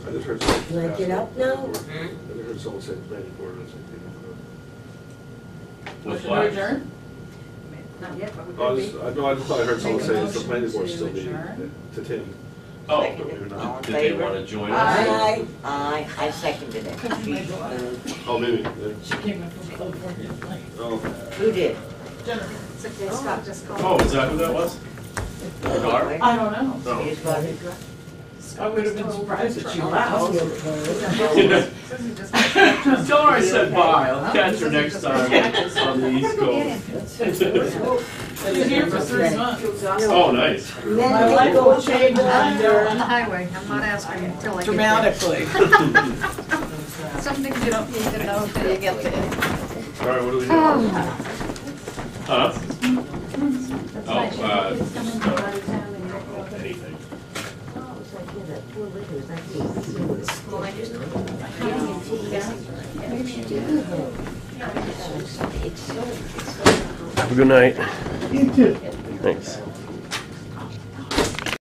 Speaker 15: I just heard someone.
Speaker 5: Can I get up now?
Speaker 15: I just heard someone say planning board, I was like,
Speaker 1: With
Speaker 4: Motion to
Speaker 1: what?
Speaker 4: adjourn?
Speaker 16: Not yet, but we
Speaker 15: I
Speaker 16: could
Speaker 15: was,
Speaker 16: be.
Speaker 15: no, I just thought I heard someone
Speaker 4: Make a
Speaker 15: say it's the
Speaker 4: motion
Speaker 15: planning board
Speaker 4: to
Speaker 15: still meeting
Speaker 4: adjourn.
Speaker 15: to Tim.
Speaker 1: Oh,
Speaker 2: Seconded. All in
Speaker 1: did they
Speaker 2: favor?
Speaker 1: want to join us?
Speaker 4: Aye.
Speaker 2: Aye, I seconded it.
Speaker 4: Couldn't my daughter.
Speaker 15: Oh, maybe, yeah.
Speaker 4: She came in from California. Like,
Speaker 15: Oh.
Speaker 2: Who did?
Speaker 4: Jennifer.
Speaker 16: It's okay, Scott just called.
Speaker 1: Oh, is that who that was? Your daughter?
Speaker 4: I don't know.
Speaker 1: Oh.
Speaker 2: You just got it?
Speaker 4: I would have been surprised that she
Speaker 5: I'll
Speaker 4: laughed.
Speaker 5: feel it.
Speaker 16: Susie just got.
Speaker 1: Tell her I said bye. I'll catch her next time on the East Coast.
Speaker 4: She's here for 3 months.
Speaker 1: Oh, nice.
Speaker 4: My life will change
Speaker 16: I'm on
Speaker 4: under
Speaker 16: the highway, I'm not asking until I get there.
Speaker 4: dramatically.
Speaker 16: Some things you don't need to know until you get there.
Speaker 1: All right, what do we do? Huh? Anything.
Speaker 2: Well, I just.
Speaker 1: Have a good night. You too. Thanks.